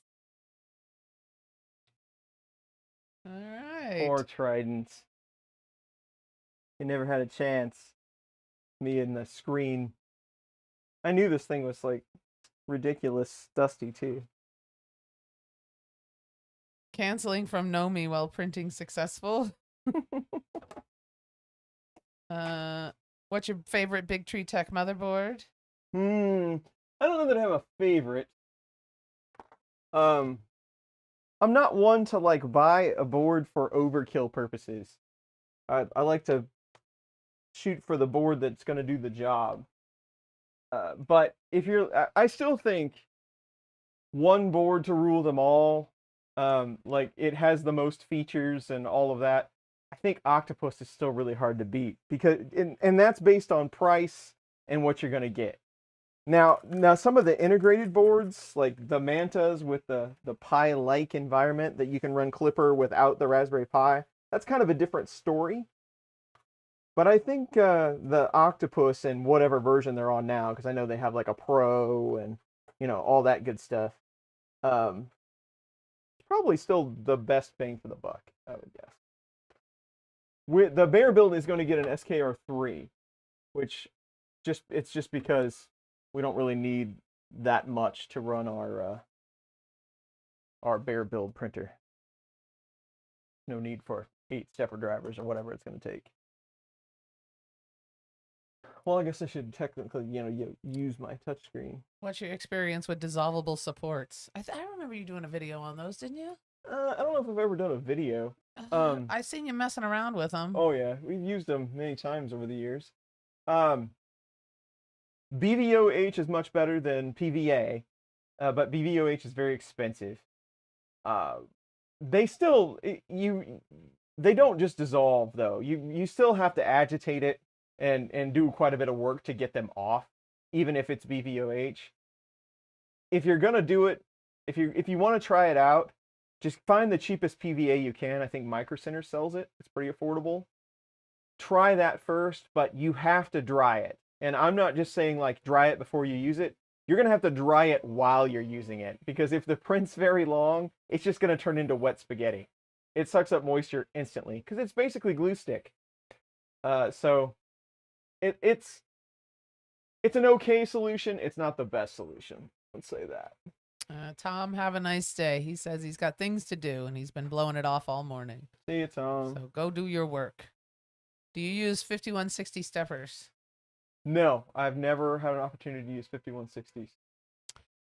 All right. Or Tridents. You never had a chance. Me and the screen. I knew this thing was like ridiculous dusty too. Canceling from KNOMI while printing successful. What's your favorite BigTreeTech motherboard? I don't know that I have a favorite. I'm not one to like buy a board for overkill purposes. I like to shoot for the board that's going to do the job. But if you're, I still think one board to rule them all. Like it has the most features and all of that. I think Octopus is still really hard to beat because, and that's based on price and what you're going to get. Now some of the integrated boards, like the Mantas with the Pi-like environment that you can run Clipper without the Raspberry Pi, that's kind of a different story. But I think the Octopus and whatever version they're on now, because I know they have like a Pro and all that good stuff, probably still the best bang for the buck, I would guess. The bare build is going to get an SKR3, which it's just because we don't really need that much to run our bare build printer. No need for 8 stepper drivers or whatever it's going to take. Well, I guess I should technically, use my touchscreen. What's your experience with dissolvable supports? I remember you doing a video on those, didn't you? I don't know if I've ever done a video. I seen you messing around with them. Oh yeah, we've used them many times over the years. BVOH is much better than PVA, but BVOH is very expensive. They still they don't just dissolve though. You still have to agitate it and do quite a bit of work to get them off, even if it's BVOH. If you're gonna do it, if you want to try it out, just find the cheapest PVA you can. I think Micro Center sells it. It's pretty affordable. Try that first, but you have to dry it. And I'm not just saying like dry it before you use it. You're going to have to dry it while you're using it, because if the print's very long, it's just going to turn into wet spaghetti. It sucks up moisture instantly because it's basically glue stick. So it's an okay solution. It's not the best solution. Let's say that. Tom, have a nice day. He says he's got things to do and he's been blowing it off all morning. See you, Tom. So go do your work. Do you use 5160 steppers? No, I've never had an opportunity to use 5160s.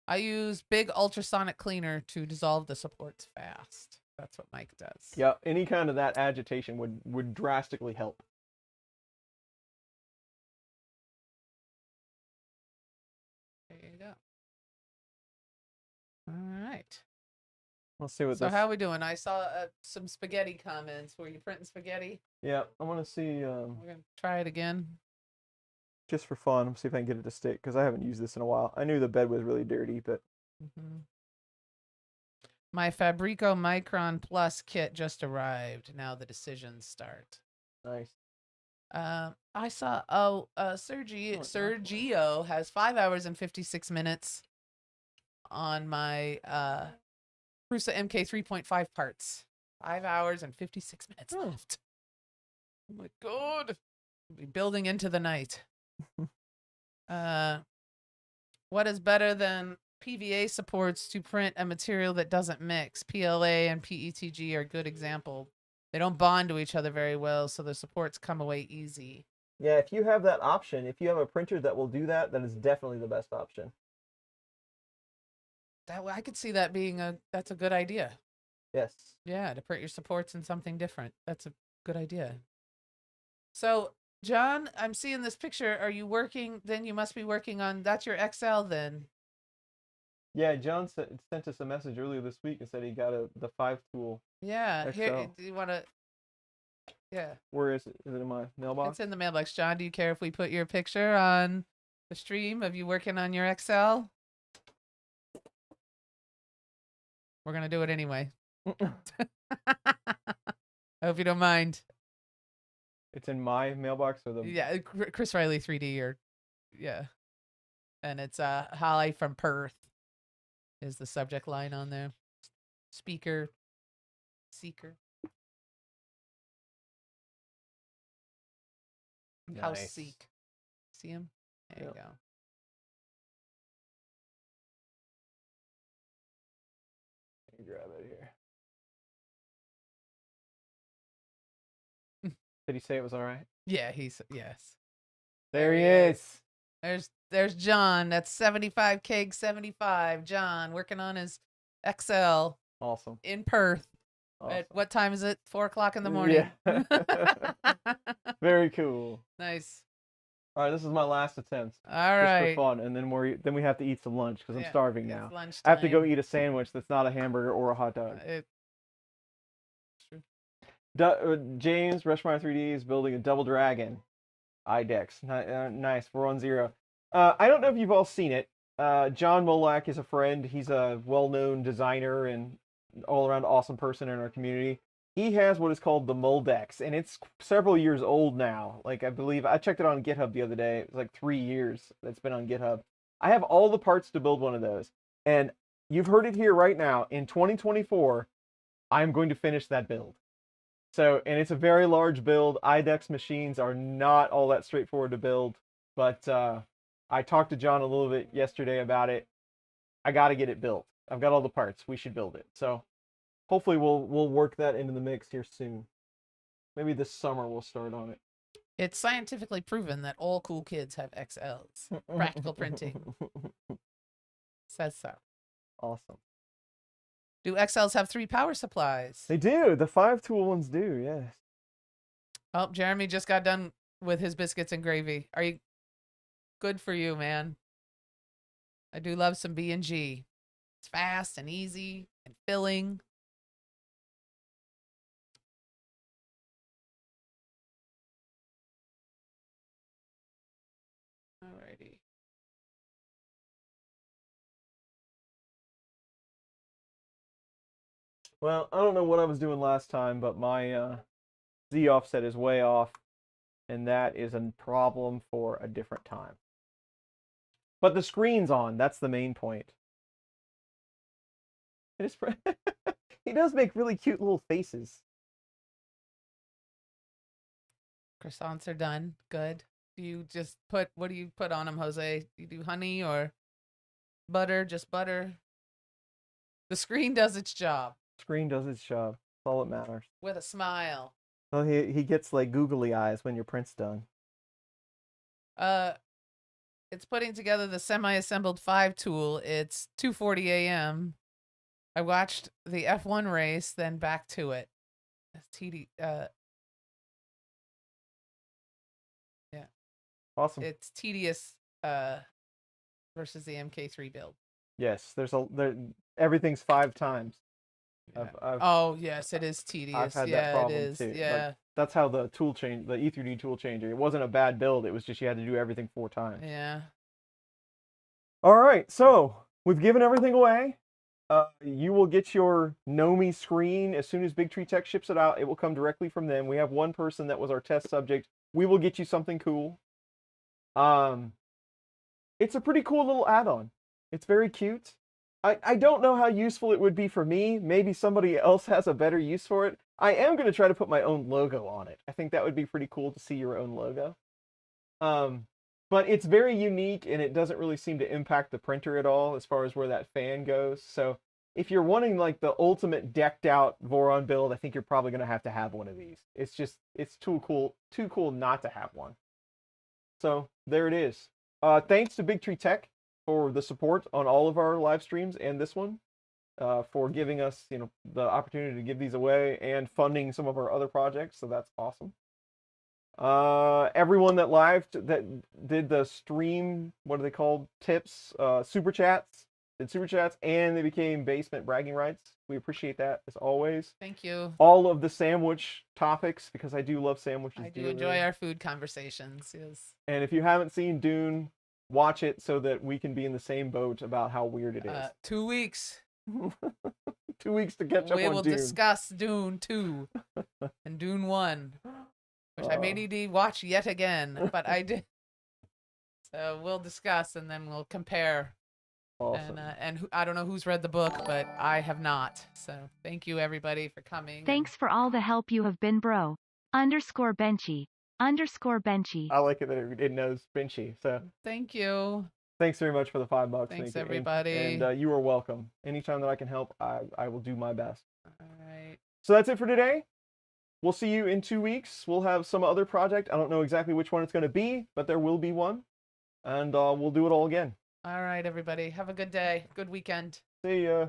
I use big ultrasonic cleaner to dissolve the supports fast. That's what Mike does. Yeah, any kind of that agitation would drastically help. There you go. All right. Let's see what So this. how are we doing? I saw some spaghetti comments. Were you printing spaghetti? Yeah, I want to see. We're gonna try it again. Just for fun, see if I can get it to stick because I haven't used this in a while. I knew the bed was really dirty, but My Fabrico Micron Plus kit just arrived. Now the decisions start. nice. I saw Sergio has 5 hours and 56 minutes on my Prusa MK 3.5 parts. 5 hours and 56 minutes left. Oh my god. We'll be building into the night. What is better than PVA supports to print a material that doesn't mix? PLA and PETG are a good example. They don't bond to each other very well, so the supports come away easy. Yeah, if you have that option, if you have a printer that will do that, then it's definitely the best option. I could see that being that's a good idea. Yes. Yeah, to print your supports in something different. That's a good idea. So, John, I'm seeing this picture. Are you working? Then you must be working on, that's your XL then. Yeah, John sent us a message earlier this week and said he got the 5-tool. Yeah. Here, XL. do you want to? Yeah. Where is it? Is it in my mailbox? It's in the mailbox. John, do you care if we put your picture on the stream of you working on your XL? We're going to do it anyway. I hope you don't mind. It's in my mailbox or the. Yeah, Chris Riley 3D or yeah. And it's Holly from Perth is the subject line on there. Speaker, seeker. House Nice. seek. See him? There you go. Let me grab it here. Did he say it was all right? Yeah, yes. There he is. There's John. That's 75 keg 75. John working on his XL Awesome. in Perth. Awesome. At what time is it? 4 o'clock in the morning. Yeah. Very cool. Nice. All right, this is my last attempt. All right. Just for fun, and then we have to eat some lunch because I'm starving now. Lunchtime. I have to go eat a sandwich that's not a hamburger or a hot dog. True. James Rushmeyer 3D is building a double dragon. IDEX. Nice. We're on 0. I don't know if you've all seen it. John Molak is a friend. He's a well-known designer and all-around awesome person in our community. He has what is called the Moldex, and it's several years old now. Like, I believe, I checked it on GitHub the other day. It was like 3 years that's been on GitHub. I have all the parts to build one of those. And you've heard it here right now. In 2024, I'm going to finish that build. So, and it's a very large build. IDEX machines are not all that straightforward to build. But I talked to John a little bit yesterday about it. I got to get it built. I've got all the parts. We should build it. So hopefully we'll work that into the mix here soon. Maybe this summer we'll start on it. It's scientifically proven that all cool kids have XLs. Practical printing. Says so. Awesome. Do XLs have 3 power supplies? They do. The 5-tool ones do, yes. Oh, Jeremy just got done with his biscuits and gravy. Are you good for you, man? I do love some B&G. It's fast and easy and filling. Alrighty. Well, I don't know what I was doing last time, but my Z offset is way off, and that is a problem for a different time. But the screen's on. That's the main point. It is he does make really cute little faces. Croissants are done. Good. Do you just what do you put on them, Jose? You do honey or butter? Just butter? The screen does its job. Screen does its job. That's all that matters. With a smile. Well, he gets like googly eyes when your print's done. It's putting together the semi-assembled 5 tool. It's 2:40 a.m. I watched the F1 race, then back to it. It's yeah. Awesome. It's tedious versus the MK3 build. Yes, everything's 5 times. Yeah. I've Oh yes, it is tedious. had that Yeah, it problem is. too. Yeah. Like, that's how the E3D tool changer. It wasn't a bad build. It was just you had to do everything 4 times. Yeah. All right, so we've given everything away. You will get your KNOMI screen as soon as BigTreeTech ships it out. It will come directly from them. We have one person that was our test subject. We will get you something cool. It's a pretty cool little add-on. It's very cute. I don't know how useful it would be for me. Maybe somebody else has a better use for it. I am going to try to put my own logo on it. I think that would be pretty cool to see your own logo. But it's very unique, and it doesn't really seem to impact the printer at all as far as where that fan goes. So if you're wanting like the ultimate decked out Voron build, I think you're probably going to have one of these. It's too cool not to have one. So there it is. Thanks to BigTreeTech for the support on all of our live streams and this one, for giving us the opportunity to give these away and funding some of our other projects. So that's awesome. Everyone that did the stream, what are they called? Tips, super chats, and they became basement bragging rights. We appreciate that as always. Thank you. All of the sandwich topics, because I do love sandwiches. I do enjoy our food conversations. Yes. And if you haven't seen Dune, watch it so that we can be in the same boat about how weird it is. 2 weeks. 2 weeks to catch up on Dune. We will discuss Dune 2 and Dune 1. Which I may need to watch yet again, but I did. So we'll discuss and then we'll compare. Awesome. And I don't know who's read the book, but I have not. So thank you everybody for coming. Thanks for all the help you have been, bro. _Benchy. _Benchy. I like it that it knows Benchy. So thank you. Thanks very much for the $5. Thanks everybody. And you are welcome. Anytime that I can help, I will do my best. All right. So that's it for today. We'll see you in 2 weeks. We'll have some other project. I don't know exactly which one it's going to be, but there will be one. And we'll do it all again. All right, everybody. Have a good day. Good weekend. See ya.